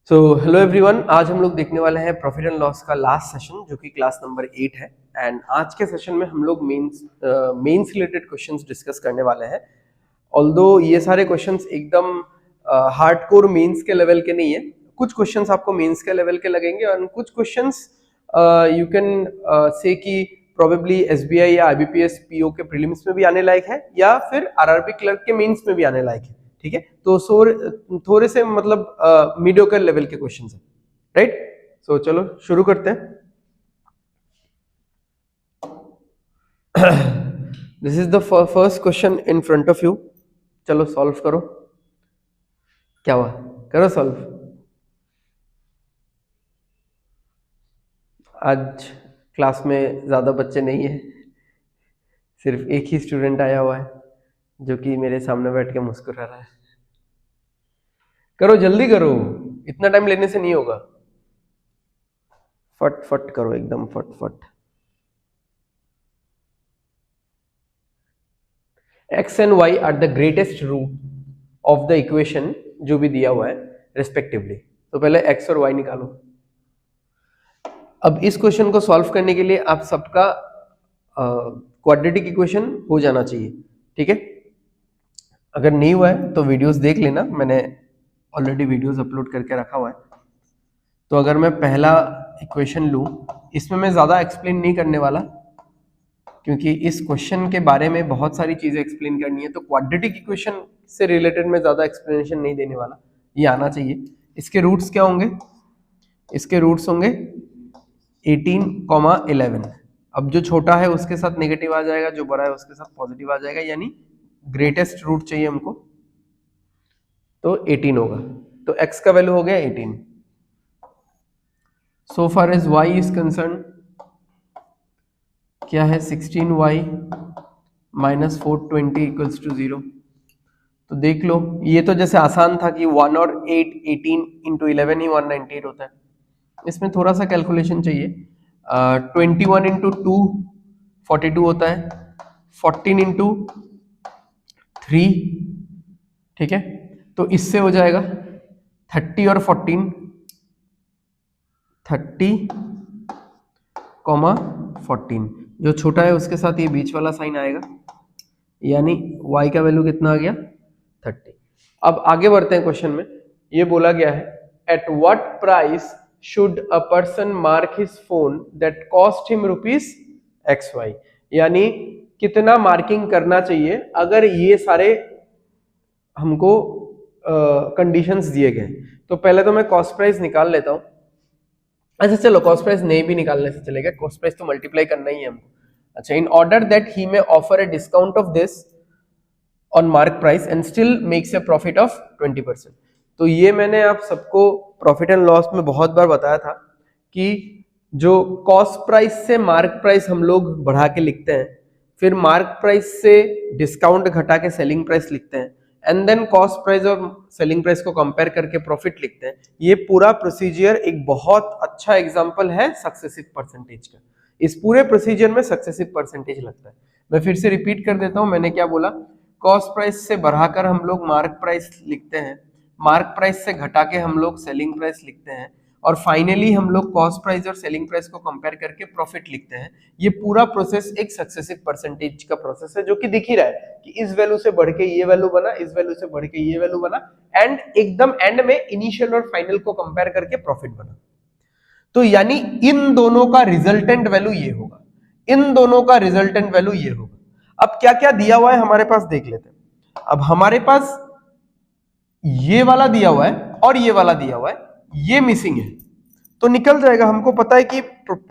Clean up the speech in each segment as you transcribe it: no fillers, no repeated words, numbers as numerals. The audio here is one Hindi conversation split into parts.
सो हेलो एवरीवन, आज हम लोग देखने वाले हैं प्रॉफिट एंड लॉस का लास्ट सेशन जो कि क्लास नंबर 8 है। एंड आज के सेशन में हम लोग मेंस रिलेटेड क्वेश्चंस डिस्कस करने वाले हैं। ऑल्दो ये सारे क्वेश्चंस एकदम हार्डकोर मेंस के लेवल के नहीं है। कुछ क्वेश्चंस आपको मेंस के लेवल के लगेंगे और कुछ क्वेश्चंस यू कैन से कि प्रोबेबली एसबीआई या आईबीपीएस पीओ के प्रीलिम्स में भी आने लायक है या फिर आरआरबी क्लर्क के मेंस में भी आने लायक है। ठीक है, तो थोड़े से मतलब मीडियोकर लेवल के क्वेश्चंस हैं, राइट। सो चलो शुरू करते हैं। This is the first question in front of you. चलो सॉल्व करो। क्या हुआ, करो सॉल्व। आज क्लास में ज्यादा बच्चे नहीं है, सिर्फ एक ही स्टूडेंट आया हुआ है जो कि मेरे सामने बैठ के मुस्कुरा रहा है। करो जल्दी करो, इतना टाइम लेने से नहीं होगा। फट फट करो, एकदम फट फट। X and y are the greatest root of the equation जो भी दिया हुआ है रेस्पेक्टिवली। तो पहले एक्स और वाई निकालो। अब इस क्वेश्चन को सॉल्व करने के लिए आप सबका क्वाड्रेटिक इक्वेशन हो जाना चाहिए। ठीक है, अगर नहीं हुआ है तो वीडियोस देख लेना, मैंने ऑलरेडी वीडियोस अपलोड करके रखा हुआ है। तो अगर मैं पहला इक्वेशन लूं, इसमें मैं ज्यादा एक्सप्लेन नहीं करने वाला क्योंकि इस क्वेश्चन के बारे में बहुत सारी चीजें एक्सप्लेन करनी है। तो क्वाड्रेटिक इक्वेशन से रिलेटेड मैं ज्यादा एक्सप्लेनेशन नहीं देने वाला, ये आना चाहिए। इसके रूट्स क्या होंगे? इसके रूट्स होंगे 18,11। अब जो छोटा है उसके साथ नेगेटिव आ जाएगा, जो बड़ा है उसके साथ पॉजिटिव आ जाएगा, यानी ग्रेटेस्ट रूट चाहिए हमको, तो 18 होगा। तो x का वैल्यू हो गया 18। So far as y is concerned, क्या है 16y माइनस 420 इक्वल्स टू 0। तो देख लो, ये तो जैसे आसान था कि 1 और 8 18 इंटू 11 ही 198 होता है। इसमें थोड़ा सा कैलकुलेशन चाहिए। 21 इंटू 2 42 होता है, 14 इंटू 3, ठीक है, तो इससे हो जाएगा 30 और 14 30, 14। जो छोटा है उसके साथ ये बीच वाला साइन आएगा, यानी y का वैल्यू कितना आ गया 30। अब आगे बढ़ते हैं क्वेश्चन में। ये बोला गया है at what price should a person mark his phone that cost him rupees XY, यानी कितना मार्किंग करना चाहिए अगर ये सारे हमको कंडीशंस दिए गए। तो पहले तो मैं कॉस्ट प्राइस निकाल लेता हूं। अच्छा चलो, कॉस्ट प्राइस नहीं भी निकालने से चलेगा, कॉस्ट प्राइस तो मल्टीप्लाई करना ही है हमको। अच्छा, in order that he may offer a discount of this on mark price and still makes a profit of 20%। तो ये मैंने आप सबको प्रॉफिट एंड लॉस में बहुत बार बताया था कि जो कॉस्ट प्राइस से मार्क प्राइस हम लोग बढ़ा के लिखते हैं, फिर मार्क प्राइस से डिस्काउंट घटा के सेलिंग प्राइस लिखते हैं, एंड देन कॉस्ट प्राइस और सेलिंग प्राइस को कंपेयर करके प्रॉफिट लिखते हैं। ये पूरा प्रोसीजर एक बहुत अच्छा एग्जांपल है सक्सेसिव परसेंटेज का। इस पूरे प्रोसीजर में सक्सेसिव परसेंटेज लगता है। मैं फिर से रिपीट कर देता हूं, मैंने क्या बोला। कॉस्ट प्राइस से बढ़ाकर हम लोग मार्क प्राइस लिखते हैं, मार्क प्राइस से घटा के हम लोग सेलिंग प्राइस लिखते हैं, और फाइनली हम लोग कॉस्ट प्राइस और सेलिंग प्राइस को कंपेयर करके प्रॉफिट लिखते हैं। ये पूरा प्रोसेस एक सक्सेसिव परसेंटेज का प्रोसेस है, जो कि दिख ही रहा है कि इस वैल्यू से बढ़ के ये वैल्यू बना, इस वैल्यू से बढ़ के ये वैल्यू बना, एंड एकदम एंड में इनिशियल और फाइनल को कंपेयर करके प्रॉफिट बना। तो यानी इन दोनों का रिजल्टेंट वैल्यू ये होगा, इन दोनों का रिजल्टेंट वैल्यू ये होगा। अब क्या क्या दिया हुआ है हमारे पास देख लेते हैं। अब हमारे पास ये वाला दिया हुआ है और ये वाला दिया हुआ है, ये मिसिंग है, तो निकल जाएगा। हमको पता है कि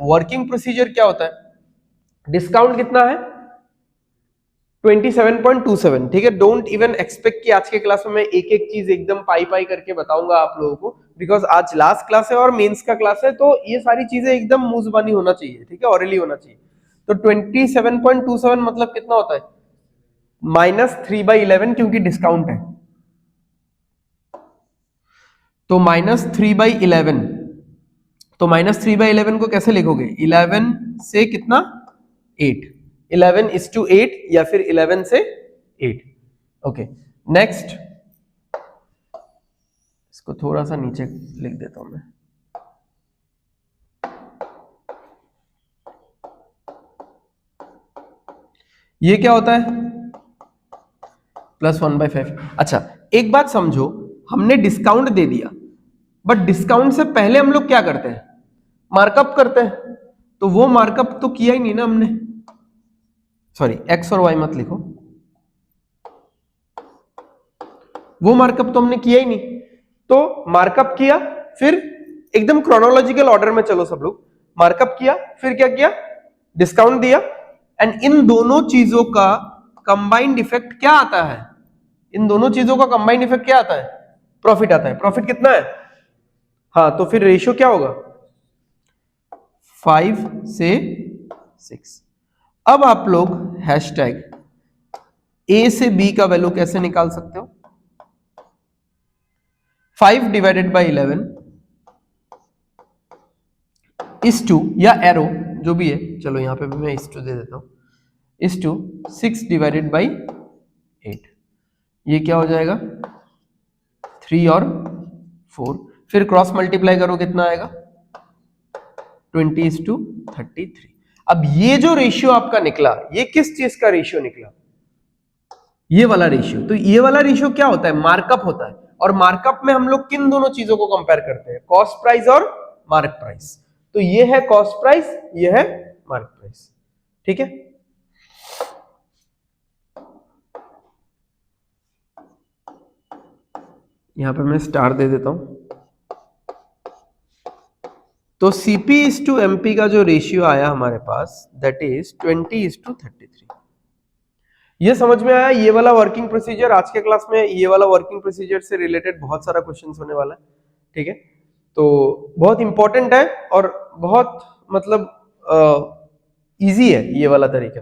वर्किंग प्रोसीजर क्या होता है। डिस्काउंट कितना है 27.27, ठीक है। डोंट इवन एक्सपेक्ट कि आज के क्लास में मैं एक एक चीज एकदम पाई पाई करके बताऊंगा आप लोगों को, बिकॉज आज लास्ट क्लास है और मेंस का क्लास है, तो ये सारी चीजें एकदम मुंह जुबानी होना चाहिए, ठीक है, ऑरली होना चाहिए। तो 27.27 मतलब कितना होता है -3/11, क्योंकि डिस्काउंट है। तो -3/11, तो -3/11 को कैसे लिखोगे? 11 से कितना 8, 11:8 या फिर 11 से 8। ओके, नेक्स्ट इसको थोड़ा सा नीचे लिख देता हूं मैं। ये क्या होता है? +1/5। अच्छा, एक बात समझो, हमने डिस्काउंट दे दिया, बट डिस्काउंट से पहले हम लोग क्या करते हैं? मार्कअप करते हैं। तो वो मार्कअप तो किया ही नहीं ना हमने। सॉरी, एक्स और वाई मत लिखो, वो मार्कअप तो हमने किया ही नहीं। तो मार्कअप किया, फिर एकदम क्रोनोलॉजिकल ऑर्डर में चलो सब लोग। मार्कअप किया, फिर क्या किया? डिस्काउंट दिया, एंड इन दोनों चीजों का कंबाइंड इफेक्ट क्या आता है? इन दोनों चीजों का कंबाइंड इफेक्ट क्या आता है? प्रॉफिट आता है। प्रॉफिट कितना है? हाँ, तो फिर रेशियो क्या होगा? 5 से 6। अब आप लोग हैशटैग ए से बी का वैल्यू कैसे निकाल सकते हो? 5 डिवाइडेड बाई 11 इस टू, या एरो जो भी है, चलो यहां पे भी मैं इस टू दे देता हूं, इस टू 6 डिवाइडेड बाई 8। ये क्या हो जाएगा? 3 और 4। फिर क्रॉस मल्टीप्लाई करो, कितना आएगा? 20:33। अब ये जो रेशियो आपका निकला, ये किस चीज का रेशियो निकला? ये वाला रेशियो। तो ये वाला रेशियो क्या होता है? मार्कअप होता है। और मार्कअप में हम लोग किन दोनों चीजों को कंपेयर करते हैं? कॉस्ट प्राइस और मार्क प्राइस। तो ये है कॉस्ट प्राइस, ये है मार्क प्राइस। ठीक है, यहां पे मैं स्टार दे देता हूं। तो सीपी इज टू एमपी का जो रेशियो आया हमारे पास, दैट इज 20:33। ये समझ में आया? ये वाला वर्किंग प्रोसीजर आज के क्लास में, ये वाला वर्किंग प्रोसीजर से रिलेटेड बहुत सारा क्वेश्चन होने वाला है। ठीक है, तो बहुत इंपॉर्टेंट है और बहुत मतलब इजी है ये वाला तरीका।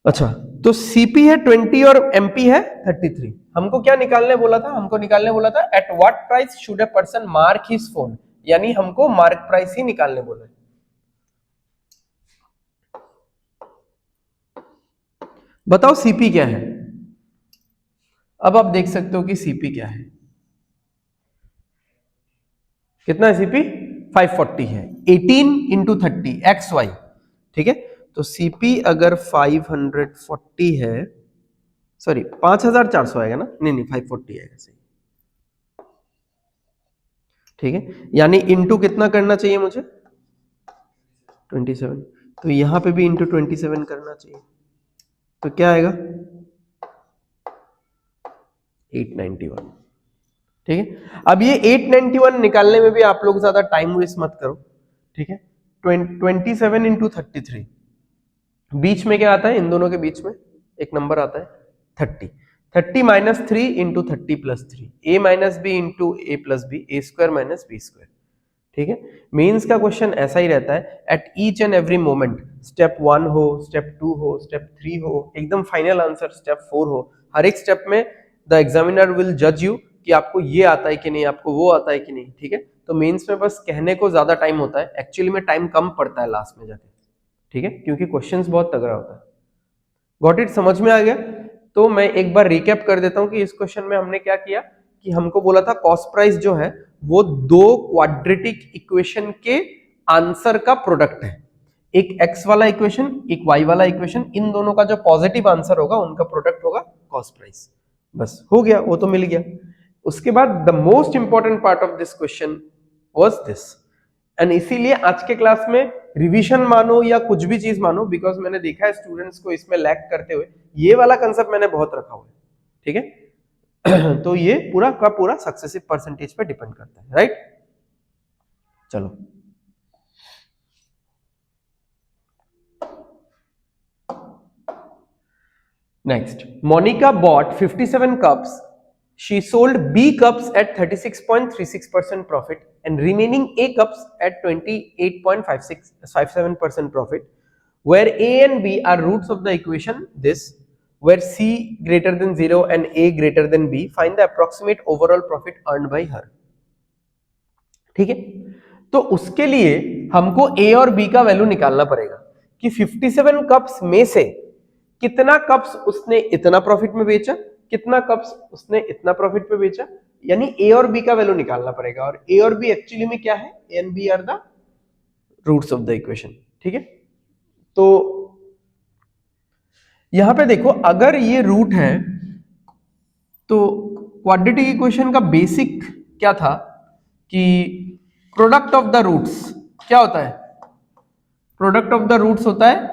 अच्छा, तो सीपी है 20 और एमपी है 33। हमको क्या निकालने बोला था? हमको निकालने बोला था at what price should a person mark his phone, यानी हमको मार्क प्राइस ही निकालने बोला है। बताओ सीपी क्या है? अब आप देख सकते हो कि सीपी क्या है। कितना है सीपी? 540 है। 18 इंटू 30 एक्स वाई। ठीक है, तो सीपी अगर 540 है, सॉरी 5400 आएगा ना, नहीं नहीं 540 आएगा, सही। ठीक है, यानी इंटू कितना करना चाहिए मुझे? 27। तो यहां पे भी इंटू 27 करना चाहिए। तो क्या आएगा? 891। ठीक है, अब ये 891 निकालने में भी आप लोग ज्यादा टाइम वेस्ट मत करो। ठीक है, 27 इंटू 33, बीच में क्या आता है? इन दोनों के बीच में एक नंबर आता है 30। 30 माइनस 3 इंटू 30 प्लस 3, ए माइनस बी इंटू ए प्लस बी, ए स्क्वायर माइनस बी स्क्वायर। ठीक है, मेंस का क्वेश्चन ऐसा ही रहता है। At each and every moment, step 1 हो, स्टेप 2 हो, स्टेप 3 हो, एकदम फाइनल आंसर स्टेप 4 हो, हर एक स्टेप में द एग्जामिनर विल जज यू कि आपको ये आता है कि नहीं, आपको वो आता है कि नहीं। ठीक है, तो मेंस में बस कहने को ज्यादा टाइम होता है, एक्चुअली में टाइम कम पड़ता है लास्ट में जाके। ठीक है, क्योंकि क्वेश्चंस बहुत तगड़ा होता है। Got it? समझ में आ गया? तो मैं एक बार रिकैप कर देता हूं कि इस क्वेश्चन में हमने क्या किया, कि हमको बोला था कॉस्ट प्राइस जो है वो दो क्वाड्रेटिक इक्वेशन के आंसर का प्रोडक्ट है। एक एक्स वाला इक्वेशन, एक वाई वाला इक्वेशन, इन दोनों का जो पॉजिटिव आंसर होगा उनका प्रोडक्ट होगा कॉस्ट प्राइस। बस हो गया, वो तो मिल गया। उसके बाद the most important part of this question was this, and इसीलिए आज के क्लास में रिवीजन मानो या कुछ भी चीज मानो, बिकॉज मैंने देखा है स्टूडेंट्स को इसमें लैग करते हुए, ये वाला कंसेप्ट मैंने बहुत रखा हुआ है। ठीक है तो ये पूरा का पूरा सक्सेसिव परसेंटेज पे डिपेंड करता है, राइट? चलो, next, Monica bought 57 cups. She sold B cups at 36.36% profit and remaining A cups at 28.57% profit. Where A and B are roots of the equation this, where C greater than 0 and A greater than B, find the approximate overall profit earned by her. ठीक है, तो उसके लिए हमको A और B का वैल्यू निकालना पड़ेगा कि 57 कप्स में से कितना कप्स उसने इतना प्रॉफिट में बेचा, कितना कप्स उसने इतना प्रॉफिट पे बेचा, यानी ए और बी का वैल्यू निकालना पड़ेगा, और ए और बी एक्चुअली में क्या है, a and b are the roots of the equation. ठीक है, तो यहां पे देखो अगर ये रूट है तो क्वाड्रेटिक इक्वेशन का बेसिक क्या था कि प्रोडक्ट ऑफ द रूट्स क्या होता है, प्रोडक्ट ऑफ द रूट्स होता है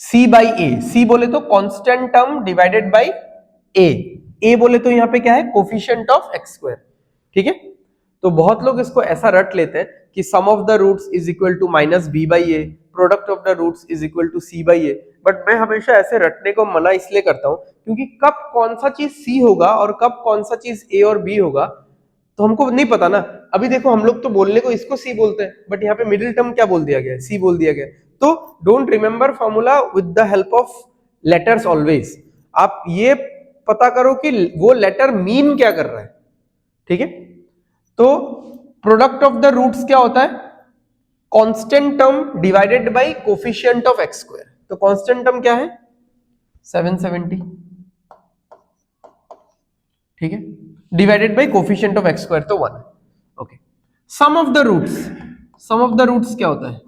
c बाई ए। c बोले तो कांस्टेंट टर्म डिवाइडेड बाई ए बोले तो यहां पे क्या है, कोफिशिएंट ऑफ एक्स स्क्वायर। ठीक है, तो बहुत लोग इसको ऐसा रट लेते हैं कि sum of the roots is equal to minus B by A, product of the roots is equal to C by A. But मैं हमेशा ऐसे रटने को मना इसलिए करता हूं क्योंकि कब कौन सा चीज सी होगा और कब कौन सा चीज ए और बी होगा तो हमको नहीं पता ना। अभी देखो हम लोग तो बोलने को इसको सी बोलते हैं, बट यहाँ पे मिडिल टर्म क्या बोल दिया गया, सी बोल दिया गया। तो don't remember formula with the help of letters always. आप ये पता करो कि वो लेटर मीन क्या कर रहा है। ठीक है, तो प्रोडक्ट ऑफ द रूट्स क्या होता है, constant term divided by coefficient of x square. तो कांस्टेंट टर्म क्या है, 770। ठीक है, divided by coefficient of x square तो 1। Okay, sum of the roots, sum of the roots क्या होता है,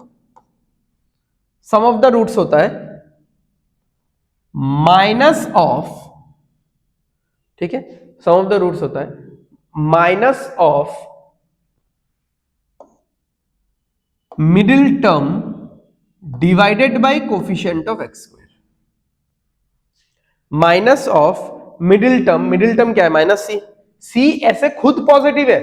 सम ऑफ द रूट्स होता है माइनस ऑफ, ठीक है, सम ऑफ द रूट्स होता है minus of middle term divided by coefficient of x square. Minus of middle term क्या है, माइनस सी। सी ऐसे खुद पॉजिटिव है,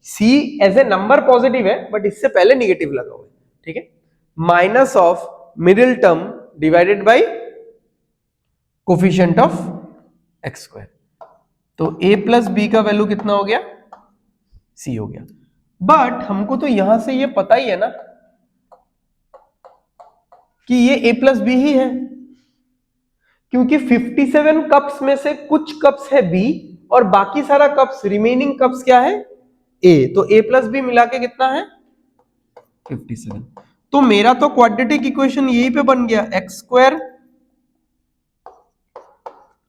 सी एज ए नंबर पॉजिटिव है बट इससे पहले निगेटिव लगा हुआ है। ठीक है, minus of middle term divided by coefficient of x square. तो a प्लस बी का वैल्यू कितना हो गया, c हो गया। बट हमको तो यहां से ये पता ही है ना कि ये a प्लस बी ही है, क्योंकि 57 कप्स में से कुछ कप्स है b और बाकी सारा कप्स, रिमेनिंग कप्स क्या है, a। तो a प्लस बी मिला के कितना है, 57। तो मेरा तो क्वाड्रेटिक इक्वेशन यही पे बन गया, x square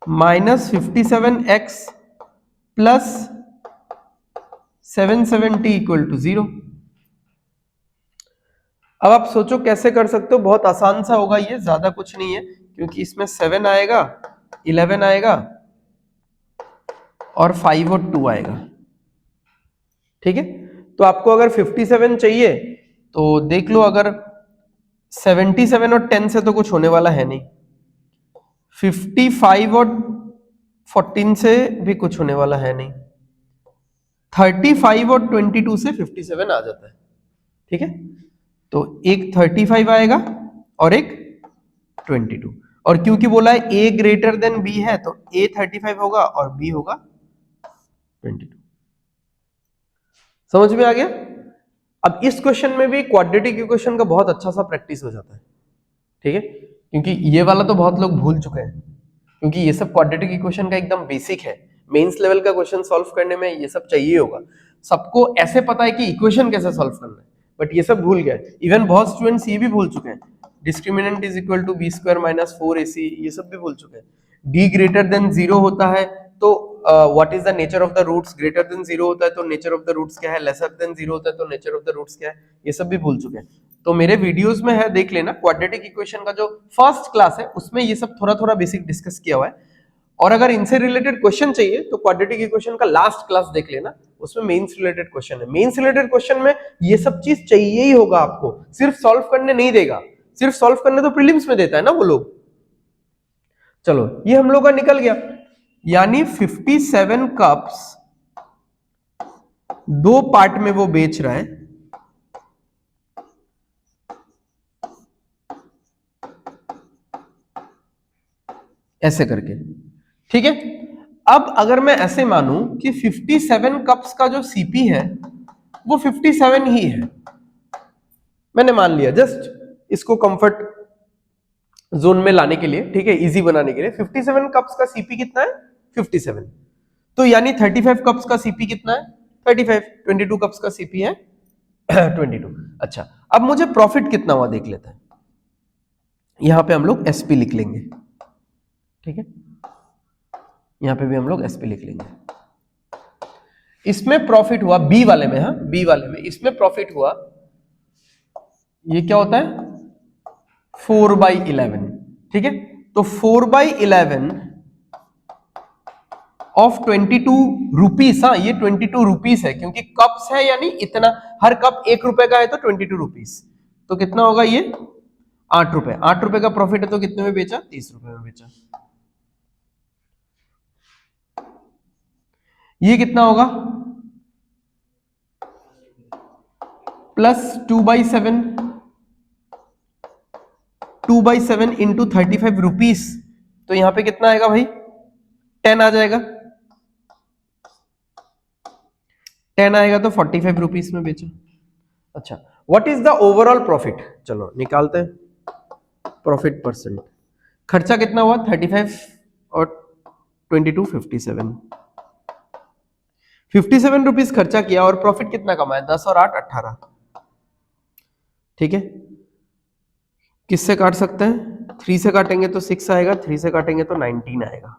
minus 57x plus 770 equal to 0। अब आप सोचो कैसे कर सकते हो, बहुत आसान सा होगा ये, ज्यादा कुछ नहीं है, क्योंकि इसमें 7 आएगा, 11 आएगा और 5 और 2 आएगा। ठीक है, तो आपको अगर 57 चाहिए तो देख लो, अगर 77 और 10 से तो कुछ होने वाला है नहीं, 55 और 14 से भी कुछ होने वाला है नहीं, 35 और 22 से 57 आ जाता है। ठीक है, तो एक 35 आएगा और एक 22, और क्योंकि बोला है a ग्रेटर देन b है तो a 35 होगा और b होगा 22। समझ में आ गया। अब इस क्वेश्चन में भी क्वाड्रेटिक इक्वेशन का बहुत अच्छा सा प्रैक्टिस हो जाता है। ठीक है, क्योंकि ये वाला तो बहुत लोग भूल चुके हैं, क्योंकि ये सब क्वाड्रेटिक इक्वेशन का एकदम बेसिक है। मेंस लेवल का क्वेश्चन सॉल्व करने में ये सब चाहिए होगा। सबको ऐसे पता है कि इक्वेशन कैसे सॉल्व करना है, बट ये सब भूल गए। इवन बहुत स्टूडेंट्स ये भी भूल चुके हैं, discriminant is equal to b square minus 4ac, ये सब भी भूल चुके हैं। d ग्रेटर देन 0 होता है तो what is the nature of the roots, greater than 0 होता है तो नेचर ऑफ द रूट्स क्या है, लेसर देन 0 होता है तो नेचर ऑफ द रूट्स क्या है, ये सब भी भूल चुके हैं। तो मेरे वीडियोस में है, देख लेना। क्वाड्रेटिक इक्वेशन का जो फर्स्ट क्लास है उसमें ये सब थोड़ा थोड़ा बेसिक डिस्कस किया हुआ है, और अगर इनसे रिलेटेड क्वेश्चन चाहिए तो क्वाड्रेटिक इक्वेशन का लास्ट क्लास देख लेना, उसमें मेंस रिलेटेड क्वेश्चन है। मेंस रिलेटेड क्वेश्चन में ये सब चीज चाहिए ही होगा आपको, सिर्फ सॉल्व करने नहीं देगा, सिर्फ सॉल्व करने तो प्रीलिम्स में देता है ना वो लोग। चलो ये हम लोग का निकल गया, यानी 57 कप्स दो पार्ट में वो बेच रहा है, ऐसे करके। ठीक है, अब अगर मैं ऐसे मानूं कि 57 कप्स का जो सीपी है वो 57 ही है, मैंने मान लिया, जस्ट इसको कंफर्ट जोन में लाने के लिए, ठीक है, इजी बनाने के लिए। 57 कप्स का सीपी कितना है, 57। तो यानी 35 कप्स का सीपी कितना है, 35। 22 कप्स का सीपी है 22। अच्छा, अब मुझे प्रॉफिट कितना हुआ देख लेते हैं। यहां पे हम लोग एसपी लिख लेंगे। ठीक है, यहां पे भी हम लोग एसपी लिख लेंगे। इसमें प्रॉफिट हुआ बी वाले में, हाँ बी वाले में इसमें प्रॉफिट हुआ, ये क्या होता है 4/11, ठीक है। तो 4/11 ऑफ 22 रुपीज, हाँ ये 22 रुपीज है क्योंकि कप्स है, यानी इतना हर कप 1 रुपए का है तो 22 रुपीज, तो कितना होगा ये 8 रुपए। 8 रुपए का प्रॉफिट है तो कितने में बेचा, 30 रुपए में बेचा। ये कितना होगा प्लस 2/7, 2/7 इंटू 35 रुपीज, तो यहां पे कितना आएगा भाई 10 आ जाएगा, 10 आएगा तो 45 रुपीज में बेचा। अच्छा, what is the overall profit, चलो निकालते हैं प्रॉफिट परसेंट। खर्चा कितना हुआ 35 और 22 57, 57 रुपीज खर्चा किया और प्रॉफिट कितना कमाया 10 और 8 18, ठीक है। किससे काट सकते हैं, 3 से काटेंगे तो 6 आएगा, 3 से काटेंगे तो 19 आएगा,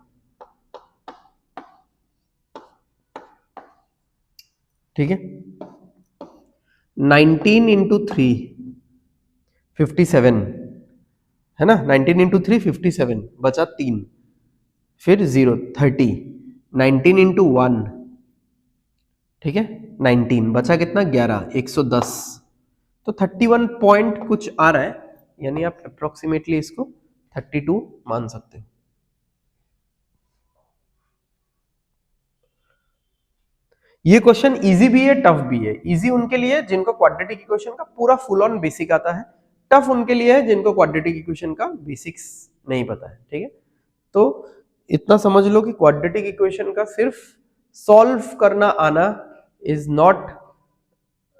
ठीक है। 19 इंटू 3 57 है ना, 19 इंटू 3 57, बचा 3, फिर 0 30, 19 इंटू 1, ठीक है 19, बचा कितना 11, 110, तो 31 पॉइंट कुछ आ रहा है, यानी आप अप्रोक्सीमेटली इसको 32 मान सकते हैं। ये क्वेश्चन इजी भी है टफ भी है। इजी उनके लिए जिनको क्वाड्रेटिक इक्वेशन का पूरा फुल ऑन बेसिक आता है, टफ उनके लिए है जिनको क्वाड्रेटिक इक्वेशन का बेसिक्स नहीं पता है, ठीक है। तो इतना समझ लो कि क्वाड्रेटिक इक्वेशन का सिर्फ सॉल्व करना आना is not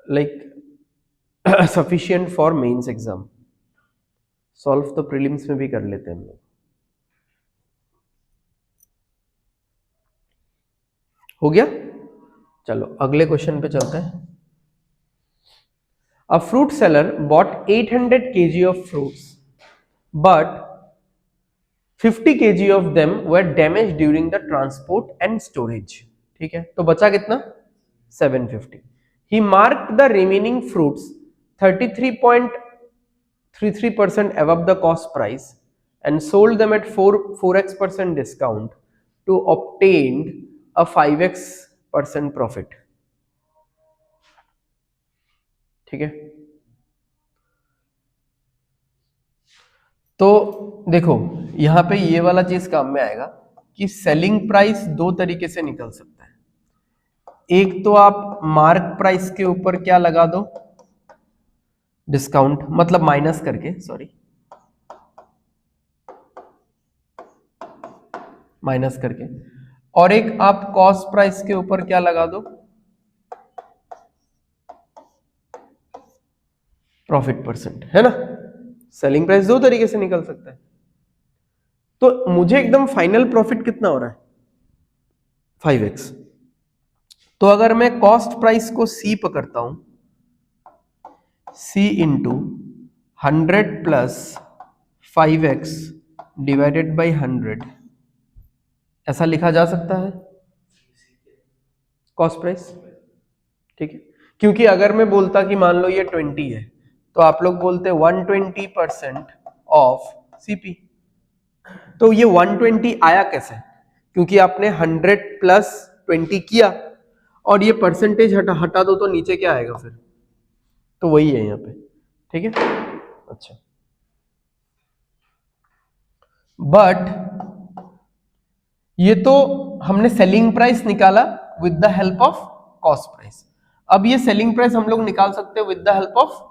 like sufficient for mains exam, solve तो प्रीलिम्स में भी कर लेते हैं हम लोग। हो गया, चलो अगले क्वेश्चन पे चलते हैं। A fruit seller bought 800 kg of fruits, but 50 kg of them were damaged during the transport and storage, ठीक है। तो बचा कितना 750। He marked the remaining fruits 33.33% above the cost price and sold them at 4x% discount to obtain a 5x% profit, ठीक है। तो देखो यहां पे ये वाला चीज काम में आएगा कि सेलिंग प्राइस दो तरीके से निकल सकता है। एक तो आप मार्क प्राइस के ऊपर क्या लगा दो, डिस्काउंट, मतलब माइनस करके, सॉरी माइनस करके, और एक आप कॉस्ट प्राइस के ऊपर क्या लगा दो, प्रॉफिट परसेंट, है ना। सेलिंग प्राइस दो तरीके से निकल सकता है। तो मुझे एकदम फाइनल प्रॉफिट कितना हो रहा है 5x, तो अगर मैं कॉस्ट प्राइस को C पकड़ता हूं, C into 100 plus 5x divided by 100, ऐसा लिखा जा सकता है कॉस्ट प्राइस, ठीक है। क्योंकि अगर मैं बोलता कि मान लो ये 20 है तो आप लोग बोलते 120% ऑफ सीपी, तो ये 120 आया कैसे, क्योंकि आपने 100 प्लस 20 किया और ये परसेंटेज हटा दो तो नीचे क्या आएगा फिर, तो वही है यहाँ पे, ठीक है। अच्छा, बट ये तो हमने सेलिंग प्राइस निकाला with the help of cost price, अब ये सेलिंग प्राइस हम लोग निकाल सकते हैं with the help of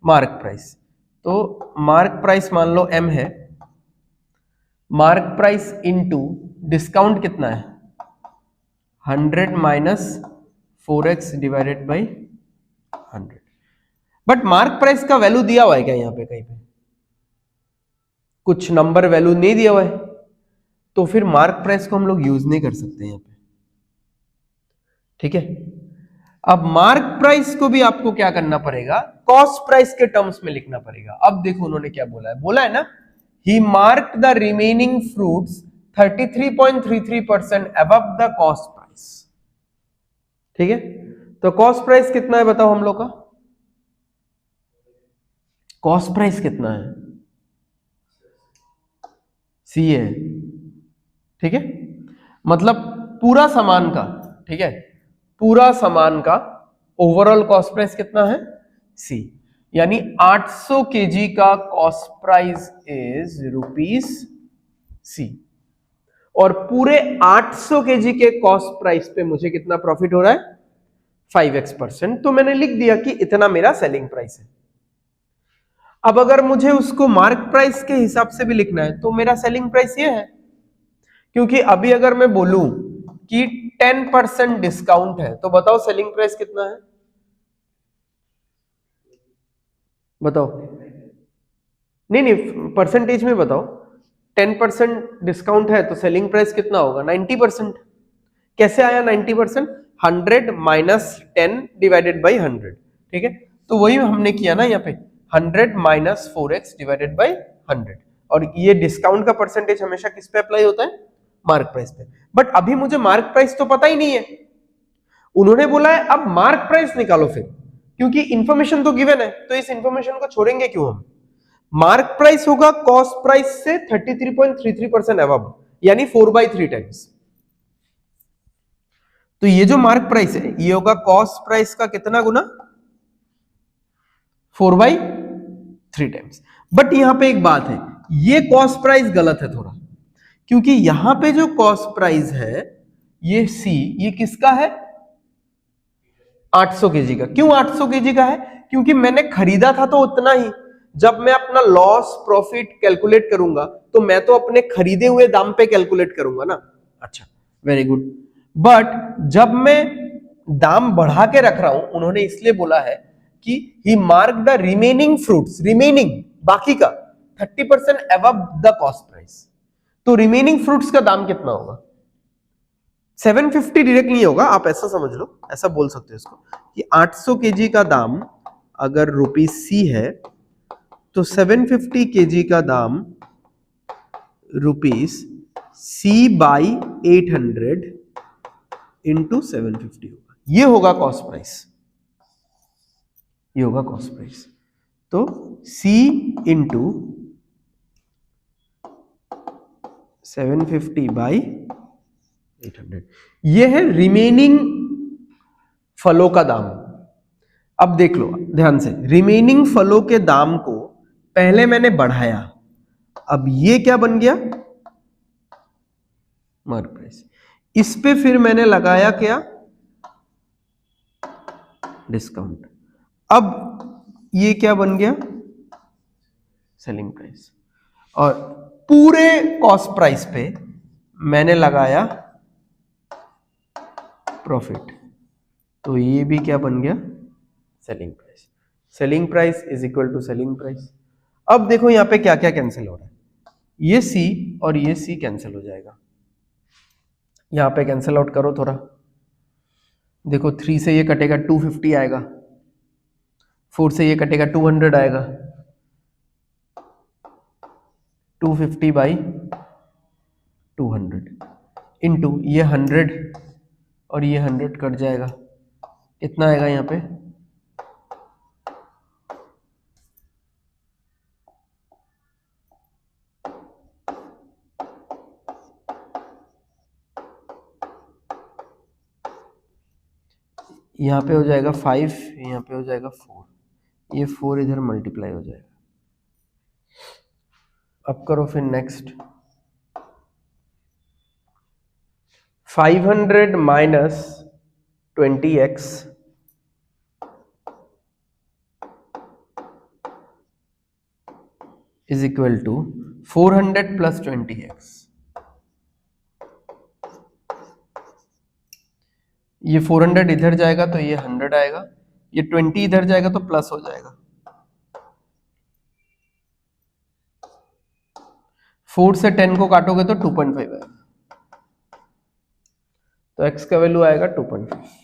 mark price. तो मार्क प्राइस मान लो M है, मार्क प्राइस इनटू डिस्काउंट कितना है 100 minus 4x divided by 100, but mark price का वैल्यू दिया हुआ है क्या यहाँ पे, कहीं पे कुछ नंबर वैल्यू नहीं दिया हुआ है, तो फिर मार्क प्राइस को हम लोग यूज नहीं कर सकते यहाँ पे, ठीक है। अब मार्क प्राइस को भी आपको क्या करना पड़ेगा, कॉस्ट प्राइस के टर्म्स में लिखना पड़ेगा। अब देखो उन्होंने क्या बोला है ना, he marked the remaining fruits 33.33% above the cost price, ठीक है, तो कॉस्ट प्राइस कितना है बताओ हम लोग का, कॉस्ट प्राइस कितना है, सी है, ठीक है, मतलब पूरा सामान का, ठीक है, पूरा सामान का ओवरऑल कॉस्ट प्राइस कितना है, सी, यानी 800 केजी का कॉस्ट प्राइस इज रुपीस सी, और पूरे 800 केजी के कॉस्ट प्राइस पे मुझे कितना प्रॉफिट हो रहा है, 5x%, तो मैंने लिख दिया कि इतना मेरा सेलिंग प्राइस है। अब अगर मुझे उसको मार्क प्राइस के हिसाब से भी लिखना है तो मेरा सेलिंग प्राइस ये है, क्योंकि अभी अगर मैं बोलूं कि 10% डिस्काउंट है तो बताओ सेलिंग प्राइस कितना है, बताओ, नहीं नहीं परसेंटेज में बताओ, 10% डिस्काउंट है तो सेलिंग प्राइस कितना होगा, 90%। कैसे आया 90%, 100 माइनस 10 डिवाइडेड बाई 100, ठीक है, तो वही हमने किया ना यहाँ पे, 100 माइनस 4x डिवाइडेड बाई 100, और ये डिस्काउंट का परसेंटेज हमेशा किस पे अप्लाई होता है, मार्क प्राइस पे। बट अभी मुझे मार्क प्राइस तो पता ही नहीं है, उन्होंने बोला है अब मार्क प्राइस निकालो फिर, क्योंकि इंफॉर्मेशन तो गिवन है तो इस इंफॉर्मेशन को छोड़ेंगे क्यों हम। मार्क प्राइस होगा कॉस्ट प्राइस से 33.33% अबव, यानी 4/3 टाइम्स। तो ये जो मार्क प्राइस है ये होगा कॉस्ट प्राइस का कितना गुना, 4/3 टाइम्स। बट यहां पे एक बात है, ये कॉस्ट प्राइस गलत है थोड़ा, क्योंकि यहां पे जो कॉस्ट प्राइस है ये सी, ये किसका है, 800 केजी का। क्यों 800 केजी का है, क्योंकि मैंने खरीदा था तो उतना ही, जब मैं अपना लॉस प्रॉफिट कैलकुलेट करूंगा तो मैं तो अपने खरीदे हुए दाम पे कैलकुलेट करूंगा ना। अच्छा, वेरी गुड। बट जब मैं दाम बढ़ा के रख रहा हूं, उन्होंने इसलिए बोला है कि he mark the remaining fruits, remaining बाकी का 30% अबव द कॉस्ट प्राइस, तो रिमेनिंग फ्रूट्स का दाम कितना होगा, 750 डायरेक्ट नहीं होगा, आप ऐसा समझ लो, ऐसा बोल सकते हो इसको कि 800 केजी का दाम अगर रुपीस सी है तो 750 केजी का दाम रुपीस सी बाई 800 इंटू 750 होगा, ये होगा कॉस्ट प्राइस, ये होगा कॉस्ट प्राइस। तो सी इंटू 750 बाई 800, ये है रिमेनिंग फलों का दाम। अब देख लो ध्यान से, रिमेनिंग फलों के दाम को पहले मैंने बढ़ाया, अब ये क्या बन गया, मार्क प्राइस, इस पे फिर मैंने लगाया क्या, डिस्काउंट, अब ये क्या बन गया, सेलिंग प्राइस, और पूरे कॉस्ट प्राइस पे मैंने लगाया प्रॉफिट, तो ये भी क्या बन गया, selling price. Selling price is equal to selling price. अब देखो यहां पे क्या क्या कैंसिल हो रहा है, ये सी और ये सी कैंसिल हो जाएगा, यहां पे कैंसिल आउट करो थोड़ा, देखो 3 से ये कटेगा 250 आएगा, 4 से ये कटेगा 200 आएगा, 250 बाई 200 इंटू ये 100 और ये 100 कट जाएगा, इतना आएगा यहाँ पे, यहाँ पे हो जाएगा 5, यहाँ पे हो जाएगा 4, ये 4 इधर मल्टीप्लाई हो जाएगा। अब करो फिर next, 500 minus 20x is equal to 400 plus 20x, ये 400 इधर जाएगा तो ये 100 आएगा, ये 20 इधर जाएगा तो प्लस हो जाएगा, 4 से 10 को काटोगे तो 2.5 आएगा, तो x का वैल्यू आएगा 2.5।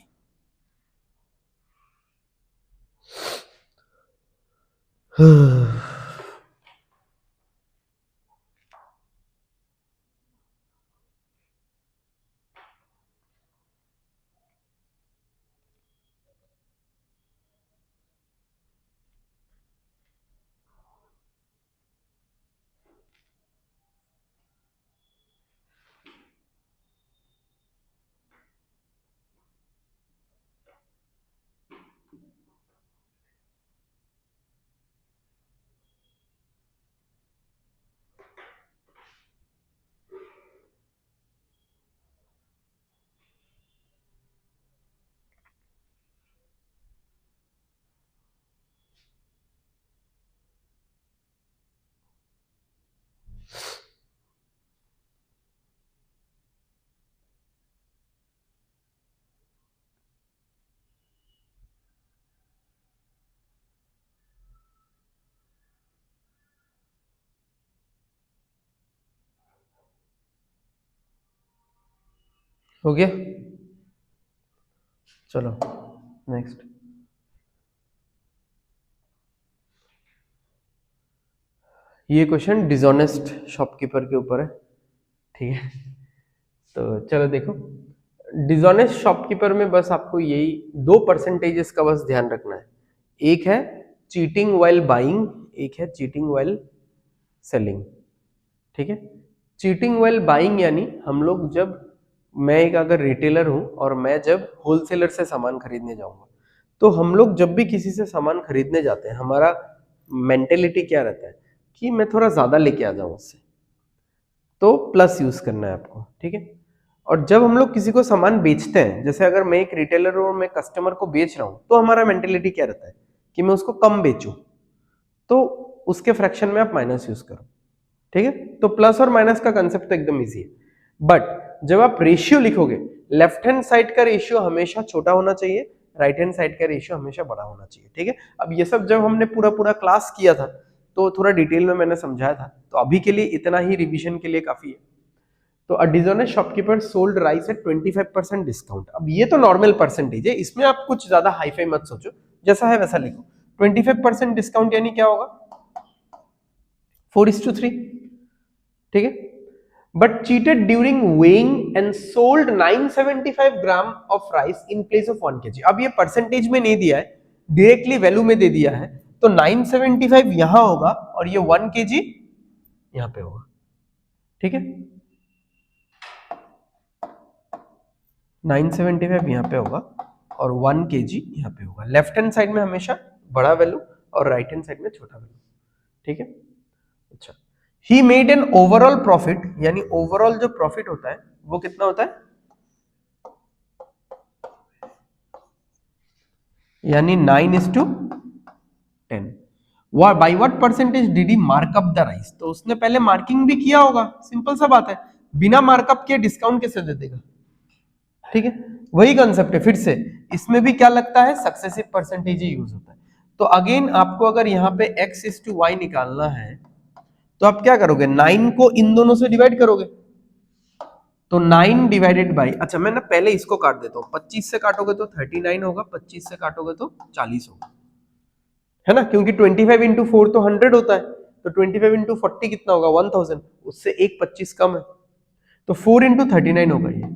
हो गया? चलो नेक्स्ट। ये क्वेश्चन डिसऑनेस्ट शॉपकीपर के ऊपर है, ठीक है? तो चलो देखो, डिसऑनेस्ट शॉपकीपर में बस आपको यही 2% का बस ध्यान रखना है। एक है चीटिंग वाइल बाइंग, एक है चीटिंग वाइल सेलिंग, ठीक है? चीटिंग वाइल बाइंग यानी हम लोग जब, मैं एक अगर रिटेलर हूं और मैं जब होलसेलर से सामान खरीदने जाऊंगा, तो हम लोग जब भी किसी से सामान खरीदने जाते हैं, हमारा मेंटेलिटी क्या रहता है कि मैं थोड़ा ज्यादा लेके आ जाऊं उससे, तो प्लस यूज करना है आपको, ठीक है? और जब हम लोग किसी को सामान बेचते हैं, जैसे अगर मैं एक रिटेलर हूं और मैं कस्टमर को बेच रहा हूं, तो हमारा मेंटेलिटी क्या रहता है कि मैं उसको कम बेचूं, तो उसके फ्रैक्शन में आप माइनस यूज करो, ठीक है? तो प्लस और माइनस का कंसेप्ट तो एकदम इजी है, बट जब आप रेशियो लिखोगे, लेफ्ट हैंड साइड का रेशियो हमेशा छोटा होना चाहिए, राइट हैंड साइड का रेशियो हमेशा बड़ा होना चाहिए, ठीक है? अब ये सब जब हमने पूरा पूरा क्लास किया था तो थोड़ा डिटेल में मैंने समझाया था, तो अभी के लिए इतना ही रिवीजन के लिए काफी है। तो a dishonest shopkeeper sold rice at 25% discount. अब ये तो नॉर्मल परसेंटेज है, इसमें आप कुछ ज्यादा हाईफाई मत सोचो, जैसा है वैसा लिखो। 25% डिस्काउंट यानी क्या होगा? 4:3, ठीक है? But cheated during weighing and sold 975 gram of rice in place of 1 kg। अब ये परसेंटेज में नहीं दिया है, डायरेक्टली वैल्यू में दे दिया है, तो 975 यहां होगा और ये 1 kg यहां पे होगा, ठीक है? 975 यहां पे होगा और 1 kg यहां पे होगा। लेफ्ट हैंड साइड में हमेशा बड़ा वैल्यू और राइट हैंड साइड में छोटा वैल्यू, ठीक है? अच्छा, he made an overall profit, यानी ओवरऑल जो प्रॉफिट होता है वो कितना होता है? यानी 9:10। By what percentage did he markup the rice? तो उसने पहले मार्किंग भी किया होगा, सिंपल सा बात है, बिना मार्कअप के डिस्काउंट कैसे दे देगा, ठीक है? वही कंसेप्ट है, फिर से इसमें भी क्या लगता है, सक्सेसिव परसेंटेज ही यूज होता है। तो अगेन आपको अगर यहाँ पे x/y निकालना है, तो आप क्या करोगे, 9 को इन दोनों से डिवाइड करोगे, तो 9 डिवाइडेड बाई, अच्छा मैं ना पहले इसको काट देता हूँ, 25 से काटोगे तो 39 होगा, 25 से काटोगे तो 40 होगा, है ना? क्योंकि 25 इंटू 4 तो 100 होता है, तो 25 इंटू 40 कितना होगा, 1000, उससे एक 25 कम है, तो 4 इंटू 39 होगा ये,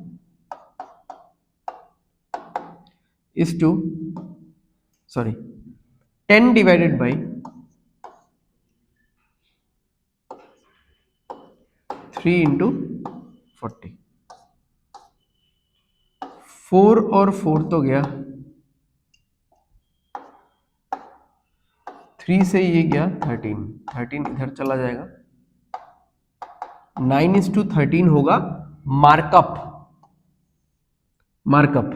इस two sorry 10 divided by 3 into 40, 4 और 4 तो गया, 3 से ये गया 13, 13 इधर चला जाएगा, 9:13 होगा मार्कअप, मार्कअप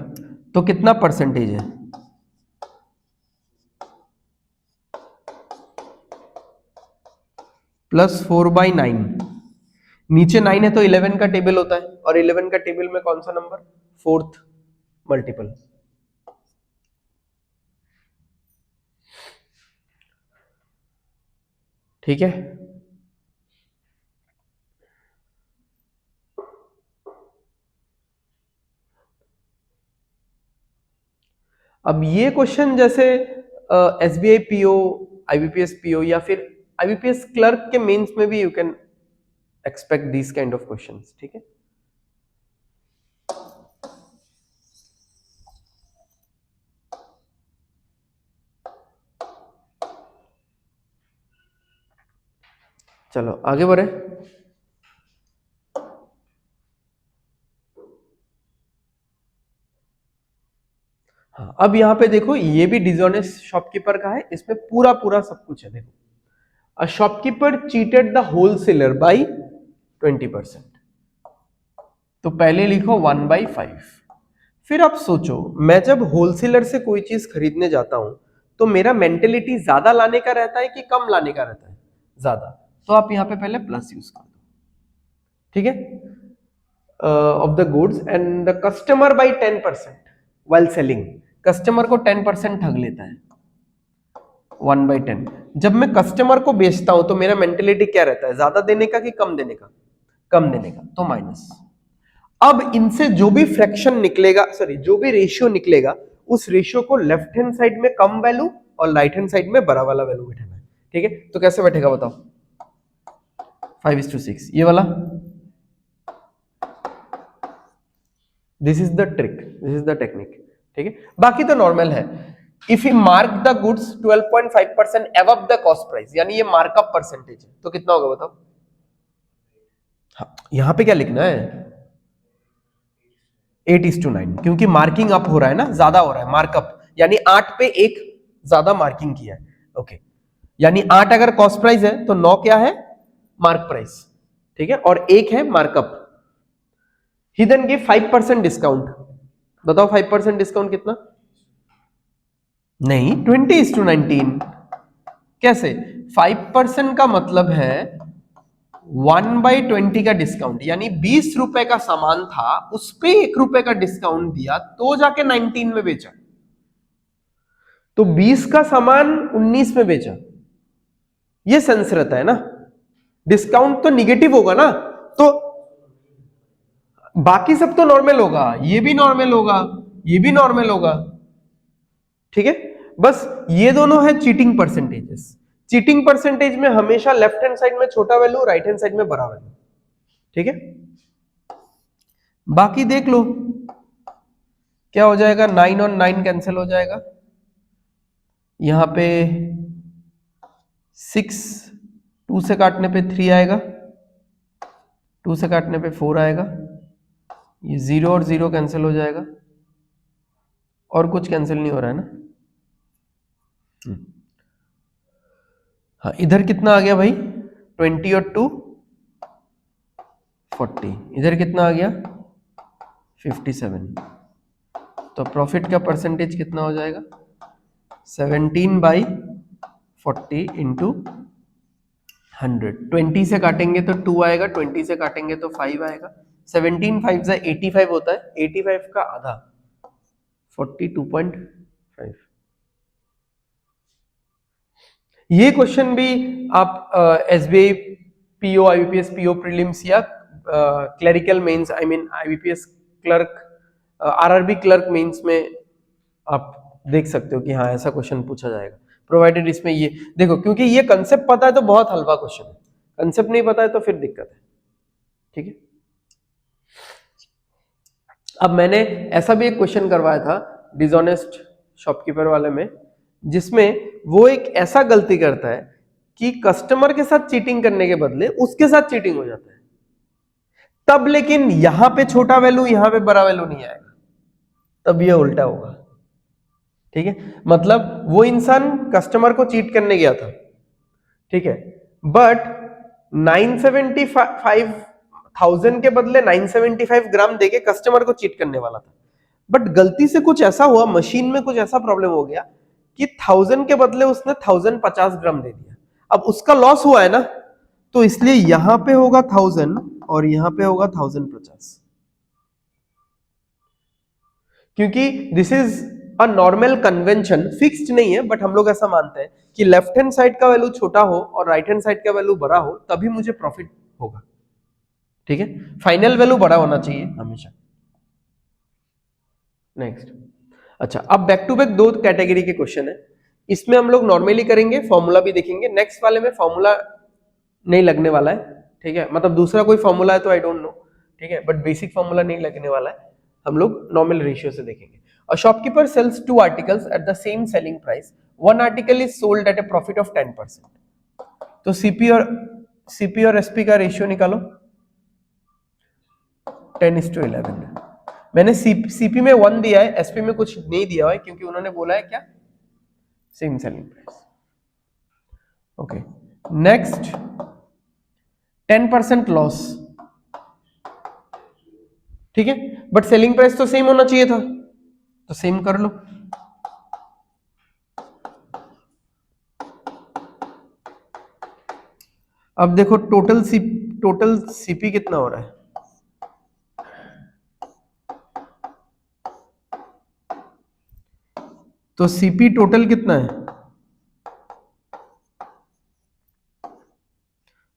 तो कितना परसेंटेज है, +4/9, नीचे 9 है तो 11 का टेबल होता है, और 11 का टेबल में कौन सा नंबर, 4th मल्टीपल, ठीक है? अब ये क्वेश्चन जैसे SBI PO, IBPS PO या फिर IBPS क्लर्क के मेंस में भी you can expect this kind of questions, ठीक है? चलो आगे बढ़े। हाँ, अब यहाँ पे देखो, ये भी डिसऑनेस्ट शॉपकीपर का है, इसमें पूरा पूरा सब कुछ है, देखो, a shopkeeper cheated the wholesaler by 20%, तो पहले लिखो 1/5। फिर आप सोचो, मैं जब होलसेलर से कोई चीज खरीदने जाता हूं, तो मेरा मेंटेलिटी ज्यादा लाने का रहता है कि कम लाने का रहता है, ज्यादा, तो आप यहां पे पहले प्लस यूज कर दो, ठीक है? Of the goods and the customer by 10% while selling, customer को 10% ठग लेता है, 1/10। जब मैं कस्टमर को बेचता हूं तो मेरा मेंटेलिटी क्या रहता है, ज्यादा देने का कि कम देने का, कम देने का, तो माइनस। अब इनसे जो भी फ्रैक्शन निकलेगा, सॉरी जो भी रेशियो निकलेगा, उस रेशियो को लेफ्ट हैंड साइड में कम वैल्यू और राइट हैंड साइड में बड़ा वाला वैल्यू बैठाना है। ठीक है, तो कैसे बैठेगा बताओ? 5:6 ये वाला। This is the trick, this is the technique. ठीक है, बाकी तो नॉर्मल है। If you mark the goods 12.5% above the cost price, यानी ये मार्कअप परसेंटेज है, तो कितना होगा बताओ? हाँ, यहां पे क्या लिखना है? 8:9, क्योंकि मार्किंग अप हो रहा है ना, ज्यादा हो रहा है मार्कअप, यानी 8 पे 1 ज्यादा मार्किंग किया है। ओके, यानी 8 अगर कॉस्ट प्राइस है तो 9 क्या है? Mark price. ठीक है, और 1 है मार्कअप। ही देन गिव 5% डिस्काउंट। बताओ 5% डिस्काउंट कितना? नहीं, 20:19। कैसे? 5% का मतलब है 1/20 का डिस्काउंट, यानी 20 रुपए का सामान था, उस पे 1 रुपए का डिस्काउंट दिया तो जाके 19 में बेचा। तो 20 का सामान 19 में बेचा, ये सेंस रहता है ना। डिस्काउंट तो निगेटिव होगा ना, तो बाकी सब तो नॉर्मल होगा, ये भी नॉर्मल होगा, ये भी नॉर्मल होगा। ठीक है, बस ये दोनों है चीटिंग परसेंटेजेस। चीटिंग परसेंटेज में हमेशा लेफ्ट हैंड साइड में छोटा वैल्यू, राइट हैंड साइड में बड़ा वैल्यू। ठीक है, बाकी देख लो क्या हो जाएगा। 9 और 9 कैंसिल हो जाएगा, यहां पे 6 2 से काटने पे 3 आएगा, 2 से काटने पे 4 आएगा, ये 0 और 0 कैंसिल हो जाएगा, और कुछ कैंसिल नहीं हो रहा है ना। हाँ, इधर कितना आ गया भाई? 20 और 2 40, इधर कितना आ गया? 57। तो प्रॉफिट का परसेंटेज कितना हो जाएगा? 17/40 इंटू 100। 20 से काटेंगे तो 2 आएगा, 20 से काटेंगे तो 5 आएगा। 17 5 85 होता है, 85 का आधा 42.5। ये क्वेश्चन भी आप SBI PO, IBPS PO prelims या clerical mains, I mean IBPS clerk, RRB clerk mains में आप देख सकते हो कि हाँ ऐसा क्वेश्चन पूछा जाएगा, प्रोवाइडेड इसमें ये देखो, क्योंकि ये कंसेप्ट पता है तो बहुत हल्का क्वेश्चन है, कंसेप्ट नहीं पता है तो फिर दिक्कत है। ठीक है, अब मैंने ऐसा भी एक क्वेश्चन करवाया था डिसऑनेस्ट शॉपकीपर वाले में, जिसमें वो एक ऐसा गलती करता है कि कस्टमर के साथ चीटिंग करने के बदले उसके साथ चीटिंग हो जाता है, तब लेकिन यहां पे छोटा वैल्यू यहां पे बड़ा वैल्यू नहीं आएगा, तब ये उल्टा होगा। ठीक है, मतलब वो इंसान कस्टमर को चीट करने गया था, ठीक है, बट 975,000 के बदले 975 ग्राम देके कस्टमर को चीट करने वाला था, बट गलती से कुछ ऐसा हुआ, मशीन में कुछ ऐसा प्रॉब्लम हो गया कि 1000 के बदले उसने 1050 ग्राम दे दिया। अब उसका लॉस हुआ है ना, तो इसलिए यहां पे होगा 1000 और यहां पे होगा 1050, क्योंकि this is a normal convention, fixed नहीं है, बट हम लोग ऐसा मानते हैं कि लेफ्ट हैंड साइड का वैल्यू छोटा हो और राइट हैंड साइड का वैल्यू बड़ा हो तभी मुझे प्रॉफिट होगा। ठीक है, फाइनल वैल्यू बड़ा होना चाहिए हमेशा। नेक्स्ट, अच्छा अब बैक टू बैक दो कैटेगरी के क्वेश्चन है, इसमें हम लोग नॉर्मली करेंगे, फॉर्मूला भी देखेंगे। नेक्स्ट वाले में फॉर्मूला नहीं लगने वाला है, ठीक है, मतलब दूसरा कोई फॉर्मूला है तो आई डोंट नो, ठीक है, बट बेसिक फॉर्मूला नहीं लगने वाला है, हम लोग नॉर्मल रेशियो से देखेंगे। A shopkeeper sells 2 articles at the same selling price. One article is sold at a profit of 10%. तो सीपी और एसपी का रेशियो निकालो 10:11। मैंने सीपी में 1 दिया है, एसपी में कुछ नहीं दिया है क्योंकि उन्होंने बोला है क्या? Same selling price. Okay, next 10% loss, ठीक है, बट सेलिंग प्राइस तो सेम होना चाहिए था, तो सेम कर लो। अब देखो टोटल सीपी कितना हो रहा है? तो सीपी टोटल कितना है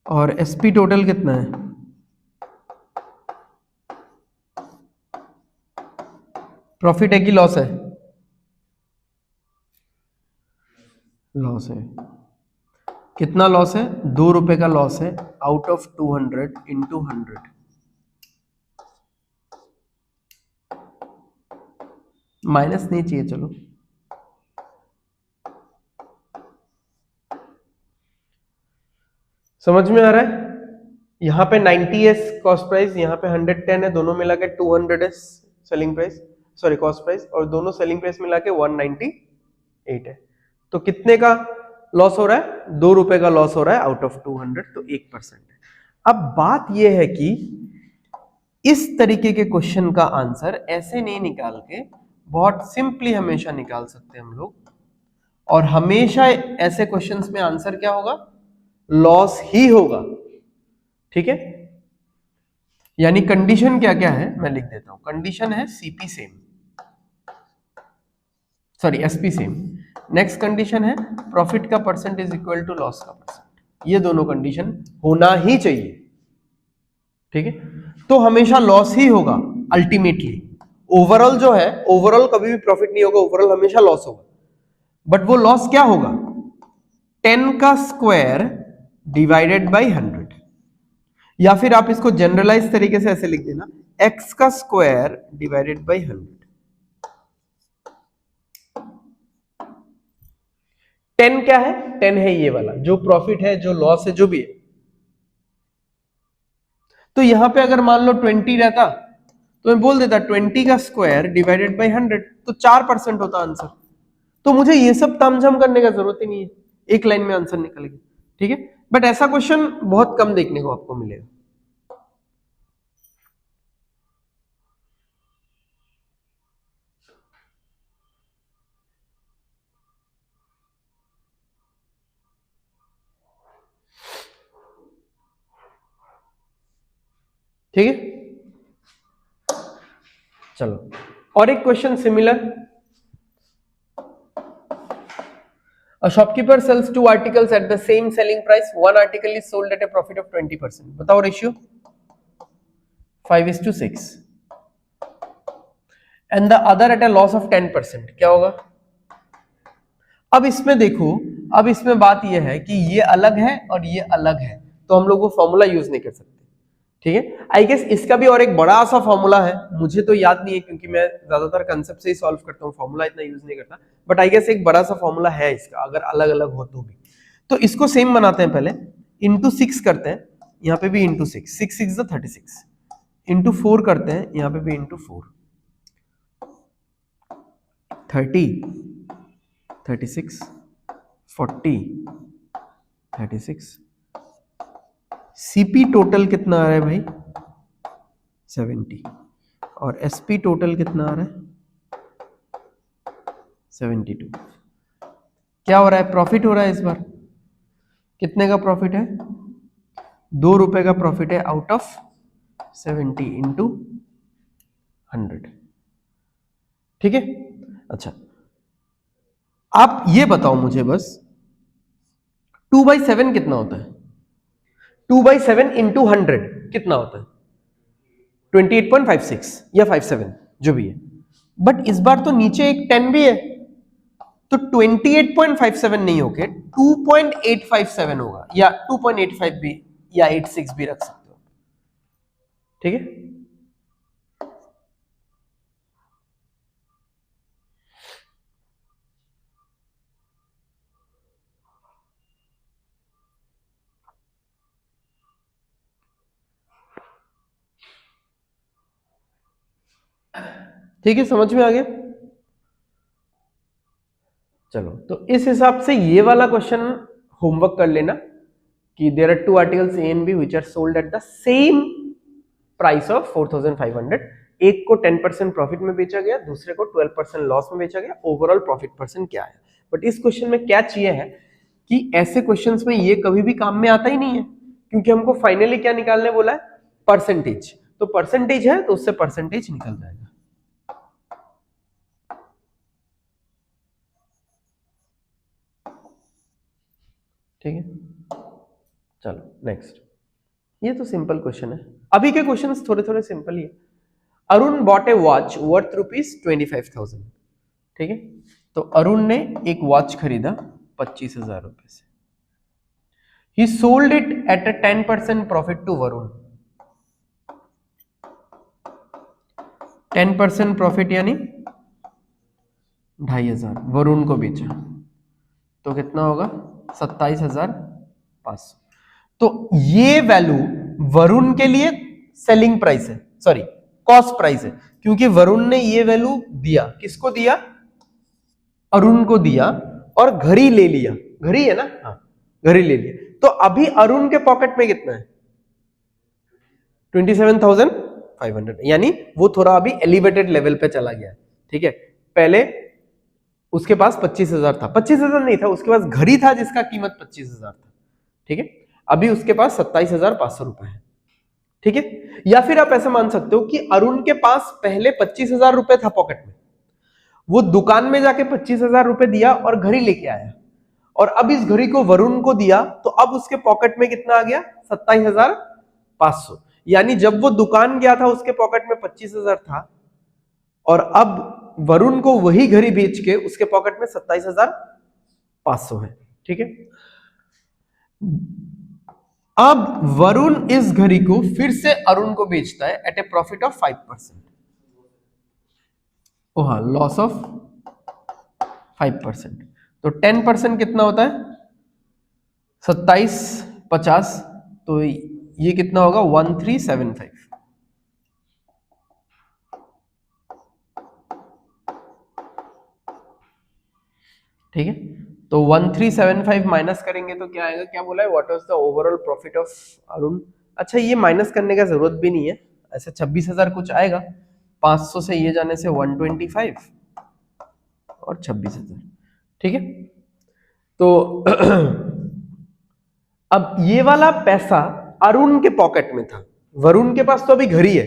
और एसपी टोटल कितना है? प्रॉफिट है कि लॉस है? लॉस है। कितना लॉस है? 2 रुपए का लॉस है आउट ऑफ 200 इंटू 100। माइनस नहीं चाहिए, चलो। समझ में आ रहा है? यहाँ पे 90 है कॉस्ट प्राइस, यहाँ पे 110 है, दोनों मिला के 200 है selling price, sorry cost price, और दोनों सेलिंग प्राइस मिला के 198 है। तो कितने का लॉस हो रहा है? 2 रुपए का लॉस हो रहा है आउट ऑफ 200, तो 1% है। अब बात यह है कि इस तरीके के क्वेश्चन का आंसर ऐसे नहीं निकाल के बहुत सिंपली हमेशा निकाल सकते हैं हम लोग, और हमेशा ऐसे क्वेश्चंस में आंसर क्या होगा? लॉस ही होगा। ठीक है, यानी कंडीशन क्या क्या है मैं लिख देता हूं। कंडीशन है CP same, sorry SP same. Next condition है प्रॉफिट का percent is equal to loss का परसेंट। ये दोनों कंडीशन होना ही चाहिए। ठीक है, तो हमेशा लॉस ही होगा अल्टीमेटली। ओवरऑल जो है, ओवरऑल कभी भी प्रॉफिट नहीं होगा, ओवरऑल हमेशा लॉस होगा। बट वो लॉस क्या होगा? 10 का स्क्वायर डिवाइडेड बाई 100, या फिर आप इसको जनरलाइज तरीके से ऐसे लिख देना, x का स्क्वायर डिवाइडेड बाई 100। 10 क्या है? 10 है ये वाला जो प्रॉफिट है, जो लॉस है, जो भी है। तो यहां पे अगर मान लो 20 रहता तो मैं बोल देता 20 का स्क्वायर डिवाइडेड बाई 100, तो 4% होता आंसर। तो मुझे ये सब तामझाम करने का जरूरत ही नहीं है, एक लाइन में आंसर निकल गया। ठीक है, बट ऐसा क्वेश्चन बहुत कम देखने को आपको मिलेगा। ठीक है, चलो और एक question similar. A shopkeeper sells 2 articles at the same selling price. One article is sold at a profit of 20%. बताओ ratio? 5:6 and the other at a loss of 10%. क्या होगा? अब इसमें देखो, अब इसमें बात यह है कि ये अलग है और ये अलग है, तो हम लोग वो फॉर्मूला यूज नहीं कर सकते। ठीक है, आई गेस इसका भी और एक बड़ा सा फॉर्मूला है, मुझे तो याद नहीं है क्योंकि मैं ज्यादातर कंसेप्ट से ही सॉल्व करता हूँ, फॉर्मूला इतना यूज नहीं करता। बट आई गेस एक बड़ा सा फॉर्मूला है इसका, अगर अलग अलग हो तो भी। तो इसको सेम बनाते हैं, पहले इंटू 6 करते हैं, यहाँ पे भी इंटू 6, 6 6 36, इंटू 4 करते हैं, यहाँ पे भी इंटू 4, 30 36 40 36। सीपी टोटल कितना आ रहा है भाई? 70। और एसपी टोटल कितना आ रहा है? 72। क्या हो रहा है? प्रॉफिट हो रहा है इस बार। कितने का प्रॉफिट है? 2 रुपए का प्रॉफिट है आउट ऑफ 70 इंटू 100। ठीक है, अच्छा आप ये बताओ मुझे बस, 2/7 कितना होता है? 2/7 इंटू 100 कितना होता है? 28.56 या 57 जो भी है। बट इस बार तो नीचे एक 10 भी है, तो 28.57 नहीं होके 2.857 होगा, या 2.85 भी, या 86 भी रख सकते हो। ठीक है, ठीक है, समझ में आ गया? चलो, तो इस हिसाब से ये वाला क्वेश्चन होमवर्क कर लेना कि there are 2 articles a and b which are sold at the same price of 4500। एक को 10% प्रॉफिट में बेचा गया, दूसरे को 12% लॉस में बेचा गया। ओवरऑल प्रॉफिट परसेंट क्या है? बट इस क्वेश्चन में कैच ये है कि ऐसे क्वेश्चंस में ये कभी भी काम में आता ही नहीं है, क्योंकि हमको फाइनली क्या निकालने बोला है? परसेंटेज। तो परसेंटेज है तो उससे परसेंटेज निकल जाएगा। ठीक है, चलो नेक्स्ट। ये तो सिंपल क्वेश्चन है, अभी के क्वेश्चंस थोड़े थोड़े सिंपल ही है। अरुण बॉट ए वॉच वर्थ ₹25,000, ठीक है। तो अरुण ने एक वॉच खरीदा 25,000 रुपए से। He sold it at a 10% profit to Varun. 10% profit यानी 2,500 वरुण को बेचा, तो कितना होगा 27,500। तो ये वैल्यू वरुण के लिए सेलिंग प्राइस है, सॉरी कॉस्ट प्राइस है, क्योंकि वरुण ने ये वैल्यू दिया, किसको दिया, अरुण को दिया, और घड़ी ले लिया, घड़ी है ना, हाँ घड़ी ले लिया। तो अभी अरुण के पॉकेट में कितना है 27,500, यानी वो थोड़ा अभी एलिवेटेड लेवल पे चला गया है, ठीक है। पहले उसके पास 25,000 था, 25,000 नहीं था, उसके पास घड़ी था जिसका कीमत 25,000 था, ठीक है। अभी उसके पास 27,500 रुपए है, ठीक है। या फिर आप ऐसा मान सकते हो कि अरुण के पास पहले 25,000 रुपए था पॉकेट में, वो दुकान में जाके 25,000 रुपए दिया और घड़ी लेके आया, और अब इस घड़ी को वरुण को दिया, तो अब उसके पॉकेट में कितना आ गया 27,500। यानी जब वो दुकान गया था उसके पॉकेट में 25,000 था, और अब वरुण को वही घड़ी बेच के उसके पॉकेट में 27,500 है, ठीक है। अब वरुण इस घड़ी को फिर से अरुण को बेचता है एट ए प्रॉफिट ऑफ 5%। ओ हाँ, लॉस ऑफ 5%। तो 10% कितना होता है 27,50, तो ये कितना होगा 1375, ठीक है। तो 1375 माइनस करेंगे तो क्या आएगा, क्या बोला है, what was the overall profit of Arun. अच्छा, ये माइनस करने का जरूरत भी नहीं है, ऐसे 26,000 कुछ आएगा, 500 से ये जाने से 125 और 26,000, ठीक है। तो अब ये वाला पैसा अरुण के पॉकेट में था, वरुण के पास तो अभी घड़ी है,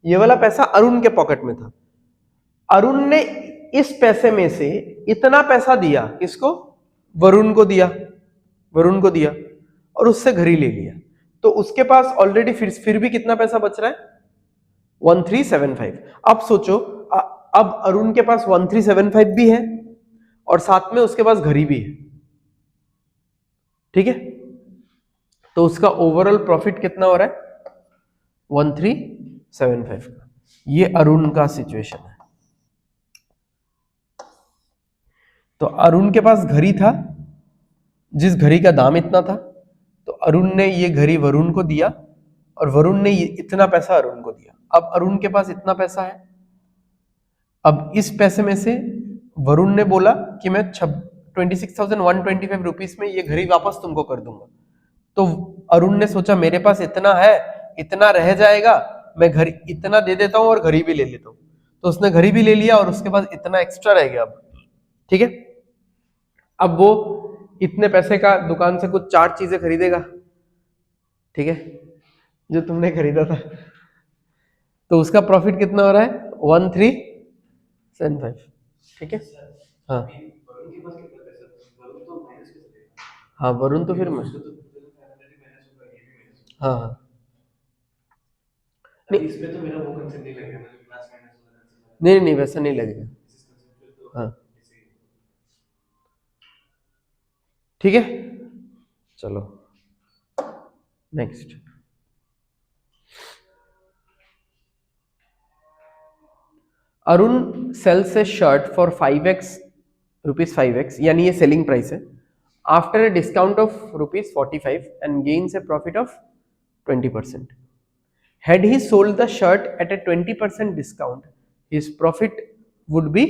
ये वाला पैसा अरुण के पॉकेट में था। अरुण ने इस पैसे में से इतना पैसा दिया, किसको, वरुण को दिया, वरुण को दिया, और उससे घड़ी ले लिया, तो उसके पास ऑलरेडी फिर भी कितना पैसा बच रहा है 1375। अब सोचो, अब अरुण के पास 1375 भी है और साथ में उसके पास घड़ी भी है, ठीक है। तो उसका ओवरऑल प्रॉफिट कितना हो रहा है 1375 का। ये अरुण का सिचुएशन है। तो अरुण के पास घड़ी था, जिस घड़ी का दाम इतना था, तो अरुण ने ये घड़ी वरुण को दिया, और वरुण ने इतना पैसा अरुण को दिया। अब अरुण के पास इतना पैसा है, अब इस पैसे में से वरुण ने बोला कि मैं 26,125 रुपीस में ये घड़ी वापस तुमको कर दूंगा। तो अरुण ने सोचा मेरे पास इतना है, इतना रह जाएगा, मैं घड़ी इतना दे देता हूं और घड़ी भी ले लेता हूं। तो उसने घड़ी भी ले लिया और उसके पास इतना एक्स्ट्रा रह गया अब, ठीक है। अब वो इतने पैसे का दुकान से कुछ 4 चीजें खरीदेगा, ठीक है, जो तुमने खरीदा था। तो उसका प्रॉफिट कितना हो रहा है 1375, ठीक है। हाँ हाँ, वरुण तो फिर हाँ हाँ, नहीं इसमें तो मेरा वो कंसेप्ट नहीं लगेगा ना, प्लस माइनस वाला, नहीं नहीं वैसा नहीं लगेगा, हाँ ठीक है। चलो next, Arun sells a shirt for 5x ₹5x, यानी ये सेलिंग प्राइस है, after a discount of ₹45 and gains a profit of 20%। Had he sold the shirt at a 20% discount, his profit would be,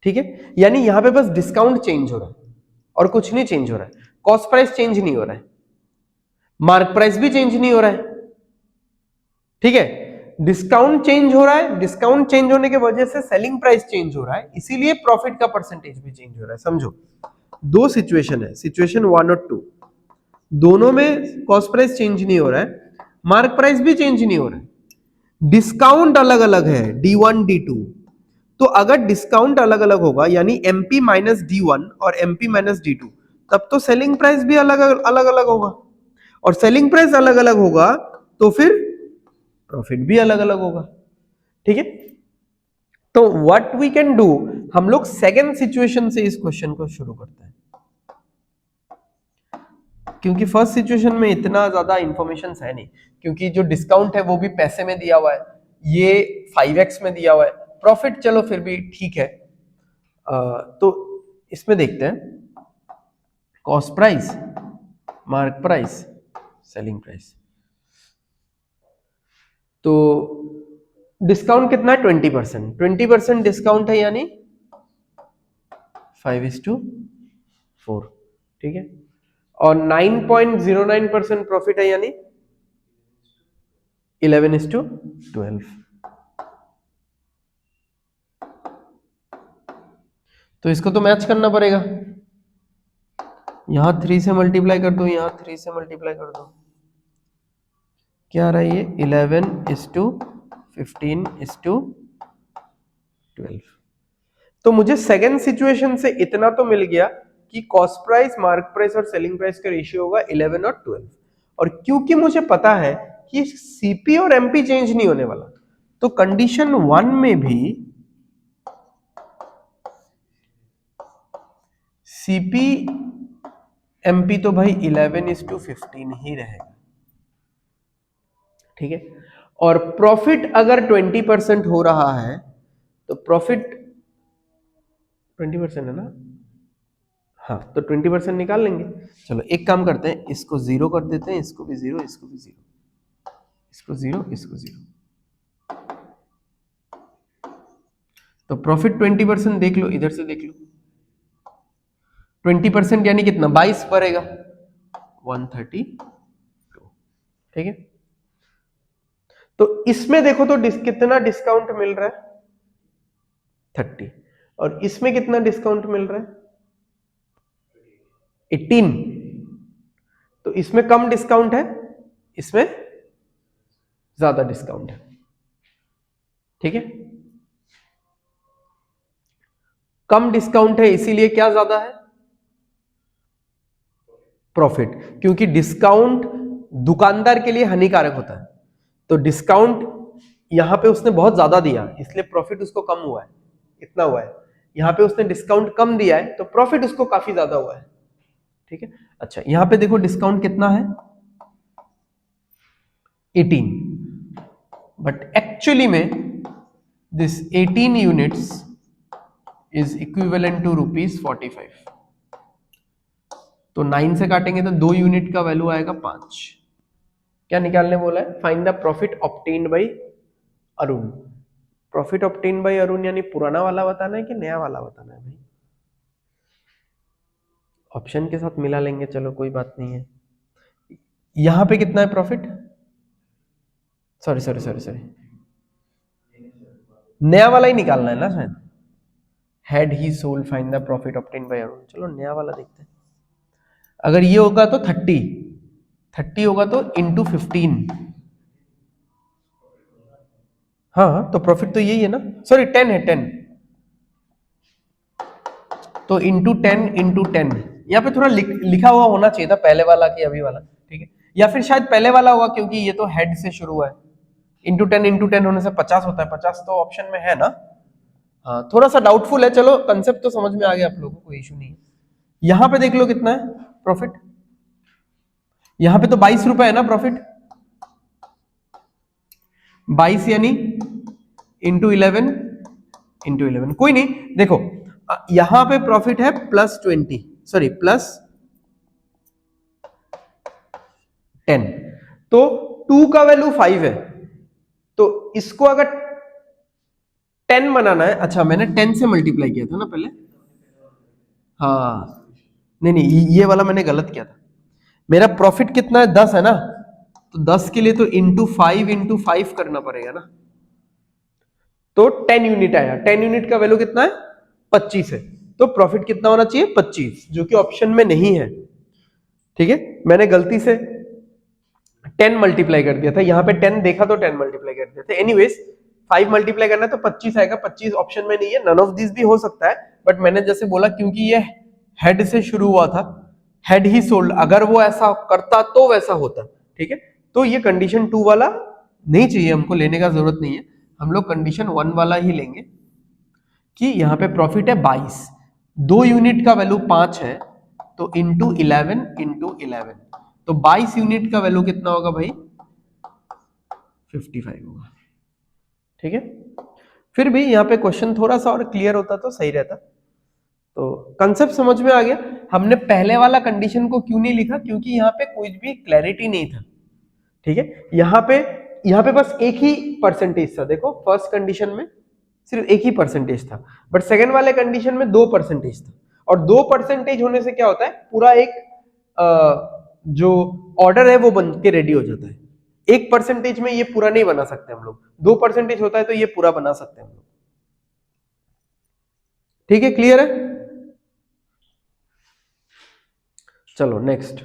ठीक है। यानी यहां पे बस डिस्काउंट चेंज हो रहा है और कुछ नहीं चेंज हो रहा है, कॉस्ट प्राइस चेंज नहीं हो रहा है, मार्क प्राइस भी चेंज नहीं हो रहा है, ठीक है। डिस्काउंट चेंज हो रहा है, डिस्काउंट चेंज होने की वजह से सेलिंग प्राइस चेंज हो रहा है, इसीलिए प्रॉफिट का परसेंटेज भी चेंज हो रहा है। समझो, दो सिचुएशन है, सिचुएशन 1 और 2, दोनों में कॉस्ट प्राइस चेंज नहीं हो रहा है, मार्क प्राइस भी चेंज नहीं हो रहा है, डिस्काउंट अलग अलग है D1 D2। तो अगर डिस्काउंट अलग अलग होगा, यानी MP माइनस D1 और MP माइनस D2, तब तो सेलिंग प्राइस भी अलग अलग होगा, और सेलिंग प्राइस अलग अलग होगा तो फिर प्रॉफिट भी अलग अलग होगा। ठीक है, तो व्हाट वी कैन डू, हम लोग सेकेंड सिचुएशन से इस क्वेश्चन को शुरू करते हैं, क्योंकि फर्स्ट सिचुएशन में इतना ज्यादा इंफॉर्मेशन है नहीं, क्योंकि जो डिस्काउंट है वो भी पैसे में दिया हुआ है, ये 5x में दिया हुआ है, प्रॉफिट चलो फिर भी ठीक है। तो इसमें देखते हैं cost price, mark price, selling price. तो डिस्काउंट कितना है 20%, 20% डिस्काउंट है यानी 5:4, ठीक है, और 9.09% प्रॉफिट है यानी 11:12। तो इसको तो मैच करना पड़ेगा, यहां 3 से मल्टीप्लाई कर दो, यहां 3 से मल्टीप्लाई कर दो, क्या आ रहा है ये 11:15:12। तो मुझे सेकेंड सिचुएशन से इतना तो मिल गया कि कॉस्ट प्राइस, मार्क प्राइस और सेलिंग प्राइस का रेशियो होगा 11 और 12, और क्योंकि मुझे पता है कि सीपी और एमपी चेंज नहीं होने वाला, तो कंडीशन 1 में भी सीपी एमपी तो भाई 11:15 ही रहेगा। ठीक है, और प्रॉफिट अगर 20% हो रहा है तो प्रॉफिट 20% है ना, हाँ, तो 20% निकाल लेंगे। चलो एक काम करते हैं, इसको 0 कर देते हैं, इसको भी 0, इसको भी 0, इसको 0, इसको 0। तो प्रॉफिट 20% देख लो, इधर से देख लो, 20% यानी कितना 22 पड़ेगा, 132। ठीक है, तो इसमें देखो तो कितना डिस्काउंट मिल रहा है 30, और इसमें कितना डिस्काउंट मिल रहा है 18। तो इसमें कम डिस्काउंट है, इसमें ज्यादा डिस्काउंट है। ठीक है, कम डिस्काउंट है इसीलिए क्या ज्यादा है, प्रॉफिट, क्योंकि डिस्काउंट दुकानदार के लिए हानिकारक होता है, तो डिस्काउंट यहां पे उसने बहुत ज्यादा दिया इसलिए प्रॉफिट उसको कम हुआ है, इतना हुआ है। यहां पे उसने डिस्काउंट कम दिया है तो प्रॉफिट उसको काफी ज्यादा हुआ है। ठीक है, अच्छा यहां पे देखो डिस्काउंट कितना है 18, बट एक्चुअली में this 18 units is equivalent to ₹45। तो 9 से काटेंगे तो 2 यूनिट का वैल्यू आएगा 5। क्या निकालने बोला है, find the profit obtained by Arun. Profit obtained by Arun यानी पुराना वाला बताना है कि नया वाला बताना है भाई, ऑप्शन के साथ मिला लेंगे, चलो कोई बात नहीं है। यहां पे कितना है प्रॉफिट, सॉरी, नया वाला ही निकालना है ना शायद, had he sold find the profit obtained by Arun. चलो नया वाला देखते हैं, अगर ये होगा तो 30 होगा तो इंटू 15, हाँ तो प्रॉफिट तो यही है ना, सॉरी 10 है 10, तो इंटू 10 यहाँ पे थोड़ा लिखा हुआ होना चाहिए था पहले वाला कि अभी वाला, ठीक है, या फिर शायद पहले वाला होगा क्योंकि ये तो हेड से शुरू हुआ है, इंटू 10 होने से 50 होता है, 50 तो ऑप्शन में है ना, हाँ थोड़ा सा डाउटफुल है, चलो कंसेप्ट तो समझ में आ गया आप लोगों को, कोई इशू नहीं है। यहां पे देख लो कितना है प्रॉफिट, यहां पे तो 22 रुपए है ना प्रॉफिट, 22 यानी इंटू 11 कोई नहीं, देखो यहां पे प्रॉफिट है +20, सॉरी +10, तो 2 का वैल्यू 5 है, तो इसको अगर 10 बनाना है, अच्छा मैंने 10 से मल्टीप्लाई किया था ना पहले, हाँ नहीं ये वाला मैंने गलत किया था, मेरा प्रॉफिट कितना है 10 है ना, तो 10 के लिए तो इंटू 5 करना पड़ेगा ना, तो 10 यूनिट आया, 10 यूनिट का वैल्यू कितना है 25 है, तो प्रॉफिट कितना होना चाहिए 25, जो कि ऑप्शन में नहीं है। ठीक है, मैंने गलती से 10 मल्टीप्लाई कर दिया था, यहां पे 10 देखा तो 10 मल्टीप्लाई कर दिया था, एनीवेज 5 मल्टीप्लाई करना है तो 25 आएगा, 25 ऑप्शन में नहीं है, नन ऑफ दिस भी हो सकता है, बट मैंने जैसे बोला क्योंकि ये हेड से शुरू हुआ था, हेड ही सोल्ड, अगर वो ऐसा करता तो वैसा होता। ठीक है, तो ये कंडीशन 2 वाला नहीं चाहिए हमको, लेने का जरूरत नहीं है, हम लोग कंडीशन 1 वाला ही लेंगे कि यहाँ पे प्रॉफिट है 22, 2 यूनिट का वैल्यू 5 है, तो इंटू 11 तो 22 यूनिट का वैल्यू कितना होगा भाई, 55 होगा। ठीक है, फिर भी यहाँ पे क्वेश्चन थोड़ा सा और क्लियर होता तो सही रहता। तो कंसेप्ट समझ में आ गया। हमने पहले वाला कंडीशन को क्यों नहीं लिखा, क्योंकि यहाँ पे कोई भी क्लैरिटी नहीं था। ठीक है, यहाँ पे बस एक ही परसेंटेज था। देखो फर्स्ट कंडीशन में सिर्फ एक ही परसेंटेज था, बट सेकेंड वाले कंडीशन में 2% था। और 2% होने से क्या होता है, पूरा एक जो ऑर्डर है वो बन के रेडी हो जाता है। 1% में ये पूरा नहीं बना सकते हम लोग, 2% होता है तो ये पूरा बना सकते हैं हम लोग। ठीक है, क्लियर है? चलो next.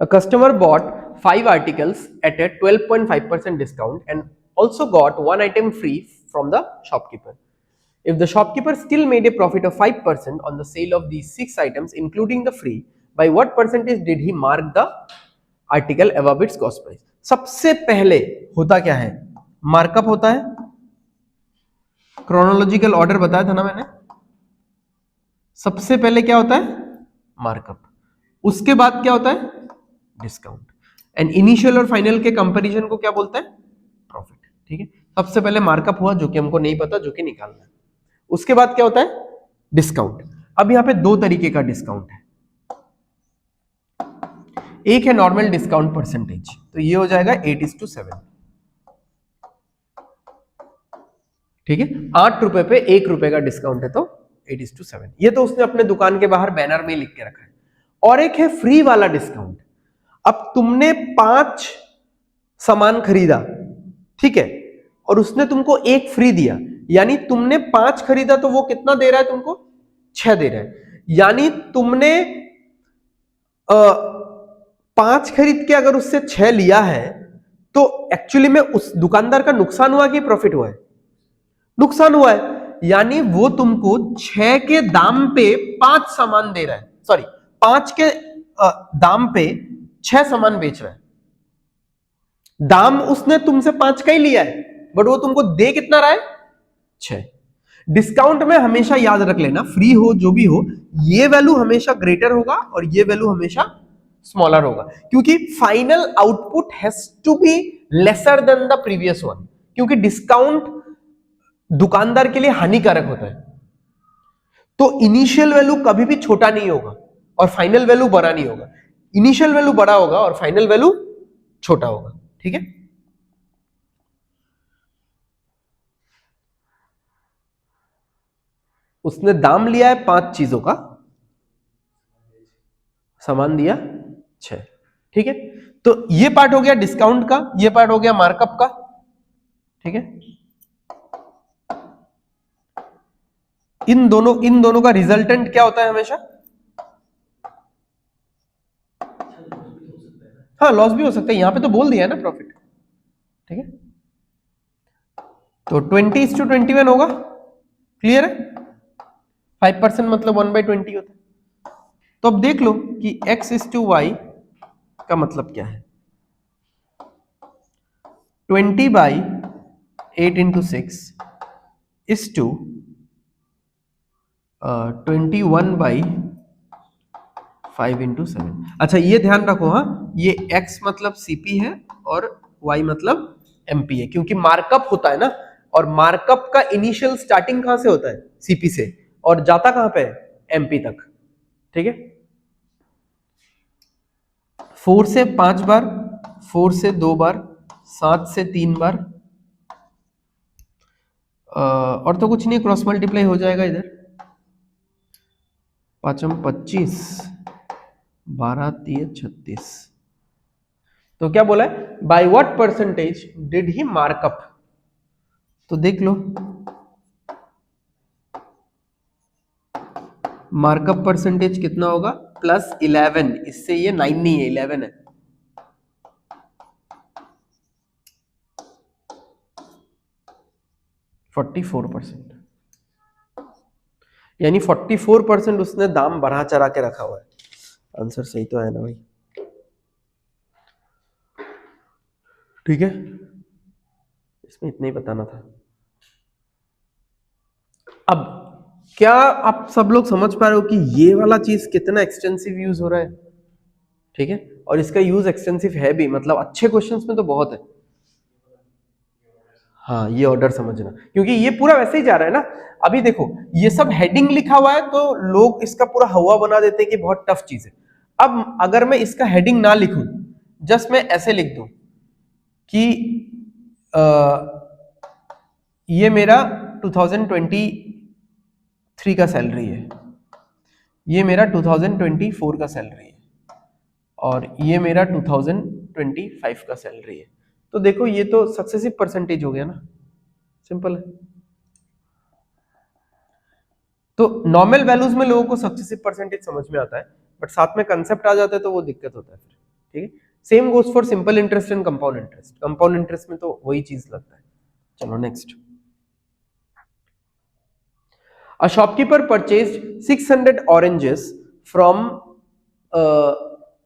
A customer bought 5 articles at a 12.5% discount and also got 1 item free from the shopkeeper. If the shopkeeper still made a profit of 5% on the sale of these 6 items including the free, by what percentage did he mark the article above its cost price? सबसे पहले होता क्या है, मार्कअप होता है। क्रोनोलॉजिकल ऑर्डर बताया था ना मैंने। सबसे पहले क्या होता है, मार्कअप, उसके बाद क्या होता है, डिस्काउंट। एंड इनिशियल और फाइनल के कंपैरिजन को क्या बोलते हैं, प्रॉफिट। ठीक है, सबसे पहले मार्कअप हुआ जो कि हमको नहीं पता, जो कि निकालना है। उसके बाद क्या होता है, डिस्काउंट। अब यहां पे दो तरीके का डिस्काउंट है, एक है नॉर्मल डिस्काउंट परसेंटेज, तो ये हो जाएगा 8:7। ठीक है, 8 रुपए पे 1 रुपए का डिस्काउंट है तो 8:7। ये तो उसने अपने दुकान के बाहर बैनर में लिख के रखा है। और एक है फ्री वाला डिस्काउंट। अब तुमने 5 सामान खरीदा, ठीक है, और उसने तुमको 1 फ्री दिया, यानी तुमने 5 खरीदा तो वो कितना दे रहा है तुमको, 6 दे रहा है। यानी तुमने 5 खरीद के अगर उससे 6 लिया है तो एक्चुअली में उस दुकानदार का नुकसान हुआ कि प्रॉफिट हुआ है, नुकसान हुआ है। यानी वो तुमको 6 के दाम पे 5 सामान दे रहा है, सॉरी 5 के दाम पे 6 सामान बेच रहा है। दाम उसने तुमसे 5 का ही लिया है, बट वो तुमको दे कितना रहा है, 6। डिस्काउंट में हमेशा याद रख लेना, फ्री हो जो भी हो, ये वैल्यू हमेशा ग्रेटर होगा और ये वैल्यू हमेशा स्मॉलर होगा, क्योंकि final output has to be lesser than the previous one. क्योंकि डिस्काउंट दुकानदार के लिए हानिकारक होता है। तो इनिशियल वैल्यू कभी भी छोटा नहीं होगा और फाइनल वैल्यू बड़ा नहीं होगा, इनिशियल वैल्यू बड़ा होगा और फाइनल वैल्यू छोटा होगा। ठीक है, उसने दाम लिया है 5 चीजों का, सामान दिया 6। ठीक है, तो ये पार्ट हो गया डिस्काउंट का, ये पार्ट हो गया मार्कअप का। ठीक है, इन दोनों का रिजल्टेंट क्या होता है हमेशा, हाँ लॉस भी हो सकता है, यहां पे तो बोल दिया है ना प्रॉफिट। ठीक है, तो 20:21 होगा, क्लियर है। 5% मतलब 1/20 होता है। तो अब देख लो कि x:y का मतलब क्या है, 20/8 × 6 is to 21/5 × 7। अच्छा ये ध्यान रखो, हाँ ये x मतलब CP है और y मतलब MP है, क्योंकि मार्कअप होता है ना, और मार्कअप का इनिशियल स्टार्टिंग कहां से होता है, CP से, और जाता कहां पे है, MP तक। ठीक है, 4 से 5 बार, 4 से 2 बार, 7 से 3 बार, और तो कुछ नहीं, क्रॉस मल्टीप्लाई हो जाएगा इधर, 5 × 25, 12 3 36। तो क्या बोला है, by what percentage did he markup. तो देख लो मार्कअप परसेंटेज कितना होगा +11, इससे ये 9 नहीं है 11 है। %44, यानी 44% उसने दाम बढ़ा चढ़ा के रखा हुआ है। आंसर सही तो है ना भाई? ठीक है, इसमें इतना ही बताना था। अब क्या आप सब लोग समझ पा रहे हो कि ये वाला चीज कितना एक्सटेंसिव यूज हो रहा है? ठीक है, और इसका यूज एक्सटेंसिव है भी, मतलब अच्छे क्वेश्चंस में तो बहुत है। हाँ, ये ऑर्डर समझना, क्योंकि ये पूरा वैसे ही जा रहा है ना। अभी देखो ये सब हेडिंग लिखा हुआ है तो लोग इसका पूरा हवा बना देते हैं कि बहुत टफ चीज है। अब अगर मैं इसका हेडिंग ना लिखूं, जस्ट मैं ऐसे लिख दूं कि ये मेरा 2023 का सैलरी है, ये मेरा 2024 का सैलरी है, और ये मेरा 2025 का सैलरी है, तो देखो ये तो सक्सेसिव परसेंटेज हो गया ना, सिंपल है। तो नॉर्मल वैल्यूज में लोगों को सक्सेसिव परसेंटेज समझ में आता है, बट साथ में कंसेप्ट आ जाता है तो वो दिक्कत होता है फिर। ठीक है, same goes for simple interest and compound interest. Compound interest में तो वही चीज लगता है। चलो next. A shopkeeper purchased 600 oranges from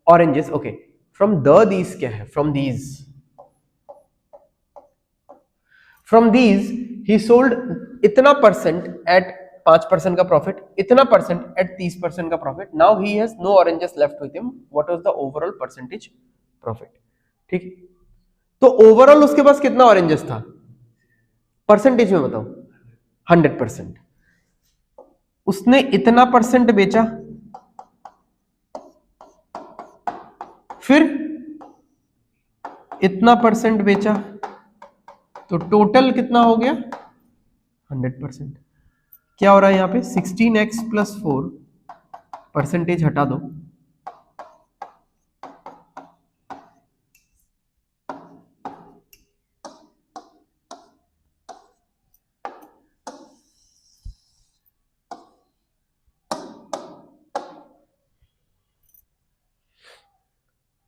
oranges. Okay, from these क्या है? From these he sold इतना परसेंट एट 5% का प्रॉफिट, इतना परसेंट एट 30% का profit. Now he has no oranges left with him, what was the overall percentage profit? ठीक, तो ओवरऑल उसके पास कितना ऑरेंजेस था परसेंटेज में बताओ? 100%। उसने इतना परसेंट बेचा, फिर इतना परसेंट बेचा, तो टोटल कितना हो गया? 100%। क्या हो रहा है यहाँ पे? 16x + 4 परसेंटेज हटा दो,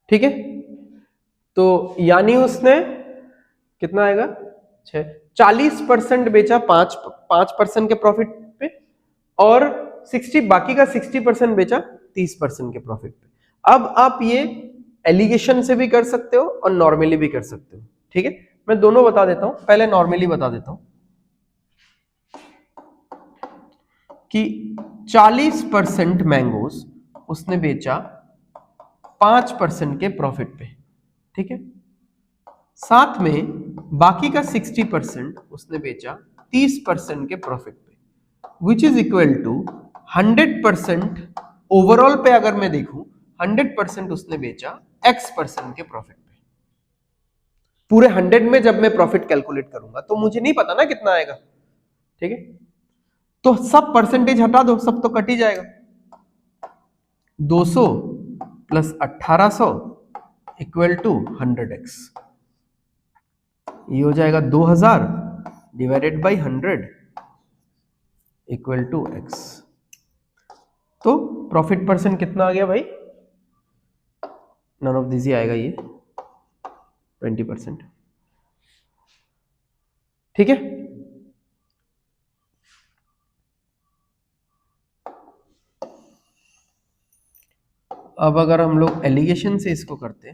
ठीक है, तो यानी उसने कितना आएगा? 40% बेचा 5% के प्रॉफिट पे, और 60 बाकी का 60% बेचा 30% के प्रॉफिट पे। अब आप ये एलिगेशन से भी कर सकते हो और नॉर्मली भी कर सकते हो। ठीक है, मैं दोनों बता देता हूं, पहले नॉर्मली बता देता हूं कि 40% मैंगोज उसने बेचा 5% के प्रॉफिट पे। ठीक है, साथ में बाकी का 60% उसने बेचा 30% के प्रॉफिट पे, which is equal to 100%। Overall पे अगर मैं देखूं 100% उसने बेचा x% के प्रॉफिट पे। पूरे 100 में जब मैं प्रॉफिट कैलकुलेट करूंगा तो मुझे नहीं पता ना कितना आएगा। ठीक है, तो सब परसेंटेज हटा दो, सब तो कट ही जाएगा। 200 + 1800 इक्वल टू 100x, ये हो जाएगा 2000 divided by 100 equal to x। तो प्रॉफिट परसेंट कितना आ गया भाई? नन ऑफ दिस ही आएगा, ये 20%। ठीक है, अब अगर हम लोग एलिगेशन से इसको करते,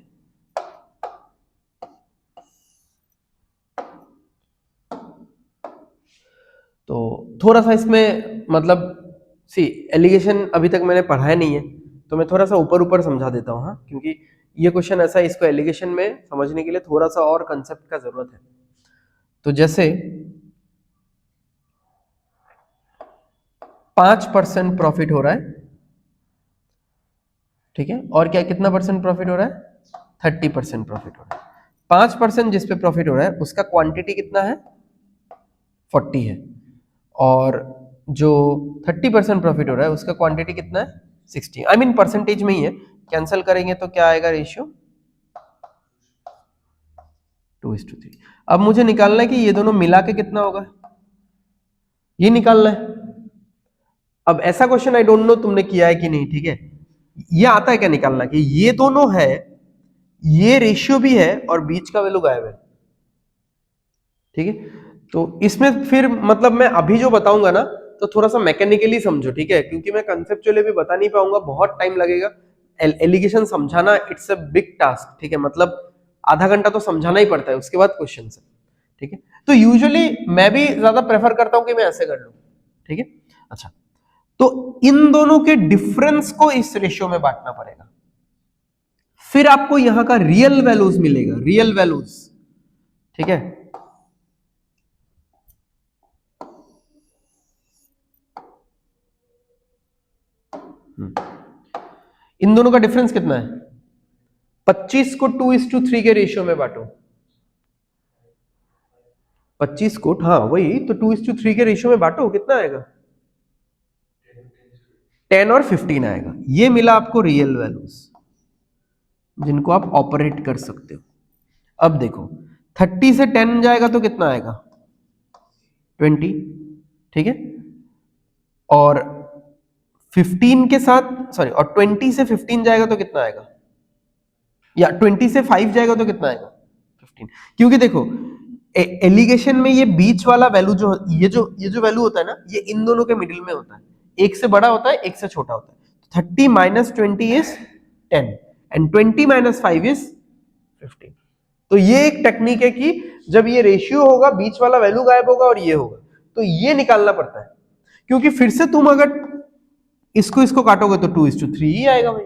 तो थोड़ा सा इसमें मतलब सी एलिगेशन अभी तक मैंने पढ़ाया नहीं है, तो मैं थोड़ा सा ऊपर ऊपर समझा देता हूँ। हाँ, क्योंकि ये क्वेश्चन ऐसा है, इसको एलिगेशन में समझने के लिए थोड़ा सा और कंसेप्ट का जरूरत है। तो जैसे 5% प्रॉफिट हो रहा है, ठीक है, और क्या कितना परसेंट प्रॉफिट हो रहा है? 30% प्रॉफिट हो रहा है। 5% जिस पे प्रॉफिट हो रहा है उसका क्वांटिटी कितना है? 40 है, और जो 30% प्रॉफिट हो रहा है उसका क्वांटिटी कितना है? 60। आई मीन परसेंटेज में ही है, कैंसिल करेंगे तो क्या आएगा रेशियो? 2:3। अब मुझे निकालना है कि ये दोनों मिला के कितना होगा, ये निकालना है। अब ऐसा क्वेश्चन आई डोंट नो तुमने किया है कि नहीं, ठीक है, ये आता है क्या निकालना कि ये दोनों है, ये रेशियो भी है और बीच का वैल्यू गायब है, ठीक है। तो इसमें फिर मतलब मैं अभी जो बताऊंगा ना तो थोड़ा सा मैकेनिकली समझो, ठीक है, क्योंकि मैं कंसेप्चुअली भी बता नहीं पाऊंगा, बहुत टाइम लगेगा। एलिगेशन समझाना इट्स अ बिग टास्क, ठीक है, मतलब आधा घंटा तो समझाना ही पड़ता है, उसके बाद क्वेश्चन है, ठीक है। तो यूजुअली मैं भी ज्यादा प्रेफर करता हूं कि मैं ऐसे कर लूं, ठीक है। अच्छा, तो इन दोनों के डिफरेंस को इस रेशियो में बांटना पड़ेगा, फिर आपको यहां का रियल वैल्यूज मिलेगा, रियल वैल्यूज, ठीक है। इन दोनों का डिफरेंस कितना है? 25 को 2:3 के रेशियो में बांटो, 25 को, हाँ वही तो 2:3 के रेशियो में बांटो, कितना आएगा? 10 और 15 आएगा। ये मिला आपको रियल वैल्यूज जिनको आप ऑपरेट कर सकते हो। अब देखो 30 से 10 जाएगा तो कितना आएगा? 20, ठीक है। और 15 के साथ सॉरी, और 20 से 15 जाएगा तो कितना आएगा? या 20 से 5 जाएगा तो कितना आएगा? 15। क्योंकि देखो एलिगेशन में ये बीच वाला वैल्यू जो ये जो वैल्यू होता है ना, ये इन दोनों के मिडिल में होता है, एक से बड़ा होता है, एक से छोटा होता है। 30 minus 20 is 10 and 20 minus 5 is 15। तो ये एक टेक्निक है कि जब ये रेशियो होगा, बीच वाला वैल्यू गायब होगा और ये होगा, तो ये निकालना पड़ता है, क्योंकि फिर से तुम अगर इसको इसको काटोगे तो 2:3 ही आएगा भाई,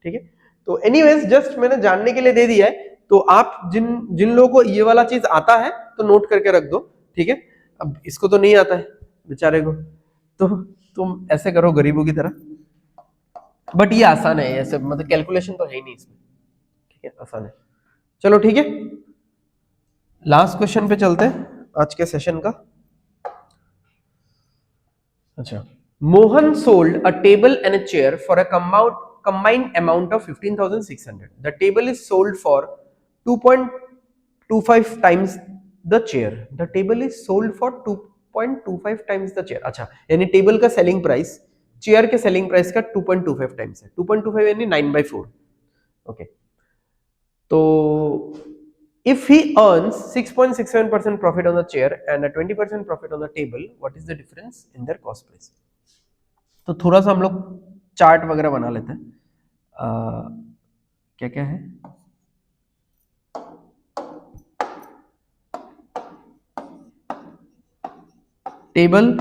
ठीक है। तो एनीवेज जस्ट मैंने जानने के लिए दे दिया है, तो आप जिन जिन लोगों को ये वाला चीज आता है तो नोट करके रख दो, ठीक है। अब इसको तो नहीं आता है बेचारे को, तो तुम ऐसे करो गरीबों की तरह, बट ये आसान है, ऐसे मतलब कैलकुलेशन तो है ही नहीं इसमें, ठीक है, आसान है। चलो ठीक है, लास्ट क्वेश्चन पे चलते हैं आज के सेशन का। अच्छा, Mohan sold a table and a chair for a combined amount of 15,600. The table is sold for 2.25 times the chair. The table is sold for 2.25 times the chair. अच्छा, यानी टेबल का सेलिंग प्राइस चेयर के सेलिंग प्राइस का 2.25 टाइम्स है। 2.25 यानी 9/4, ओके। तो if he earns 6.67% profit on the chair and a 20% profit on the table, what is the difference in their cost price? तो थोड़ा सा हम लोग चार्ट वगैरह बना लेते हैं। क्या क्या है? Table,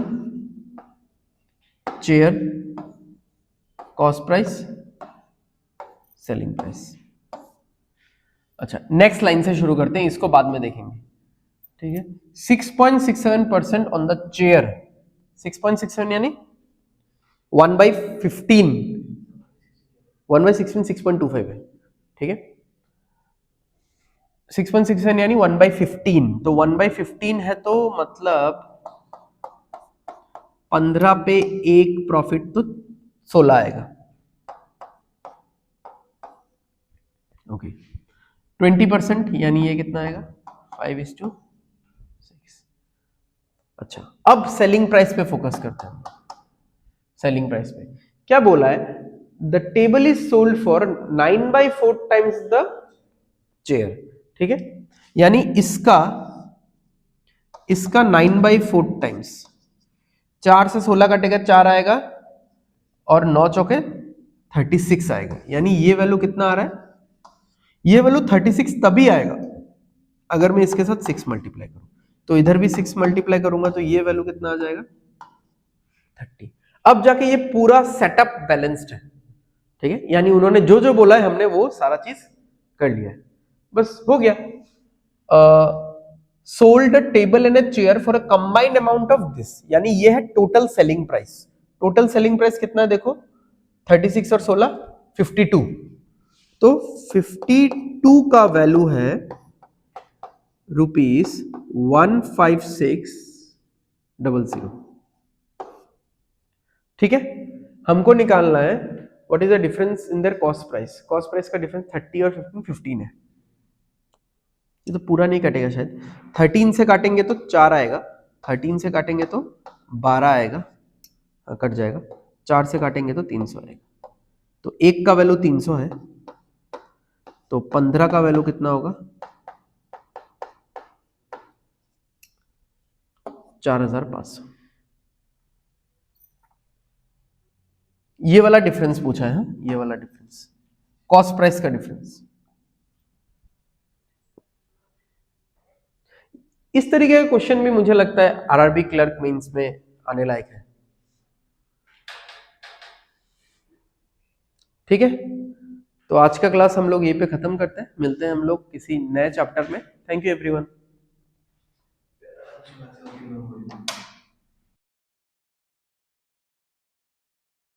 chair, cost price, selling price. अच्छा, नेक्स्ट लाइन से शुरू करते हैं, इसको बाद में देखेंगे, ठीक है। 6.67% ऑन द चेयर, 6.67 यानी 1/15, 1/16 6.25 है, ठीक है। 6.67 यानी 1/15, तो 1/15 है तो मतलब 15 पे एक प्रॉफिट तो 16 आएगा, ओके। 20% यानी ये कितना आएगा? 5:6। अच्छा, अब सेलिंग प्राइस पे फोकस करते हैं। सेलिंग प्राइस पे क्या बोला है? The table is sold for 9/4 times the chair, ठीक है। यानी इसका इसका 9/4 टाइम्स, 4 से 16 कटेगा 4 आएगा और 9 चौके 36 आएगा। यानी ये वैल्यू कितना आ रहा है? ये वैल्यू 36 तभी आएगा अगर मैं इसके साथ 6 मल्टीप्लाई करूं, तो इधर भी 6 मल्टीप्लाई करूंगा तो ये वैल्यू कितना आ जाएगा? 30। अब जाके ये पूरा सेटअप बैलेंस्ड है, ठीक है। यानी उन्होंने जो जो बोला है हमने वो सारा चीज कर लिया है, बस हो गया। Sold a table and a chair for a combined amount of this, यानी ये है total selling price. Total selling price कितना है देखो, 36 और 16 52, तो 52 का वैल्यू है ₹156,000, ठीक है। हमको निकालना है what is the difference in their cost price. Cost price का डिफरेंस 30 और 15 है। ये तो पूरा नहीं कटेगा शायद, 13 से काटेंगे तो 4 आएगा, 13 से काटेंगे तो 12 आएगा, कट जाएगा, 4 से काटेंगे तो 300 आएगा। तो 1 का वैल्यू 300 है, तो 15 का वैल्यू कितना होगा? 4500। ये वाला डिफरेंस पूछा है, ये वाला डिफरेंस, कॉस्ट प्राइस का डिफरेंस। इस तरीके का क्वेश्चन भी मुझे लगता है आरआरबी क्लर्क मेंस में आने लायक है। ठीक है, तो आज का क्लास हम लोग यहीं पे खत्म करते हैं, मिलते हैं हम लोग किसी नए चैप्टर में। Thank you everyone.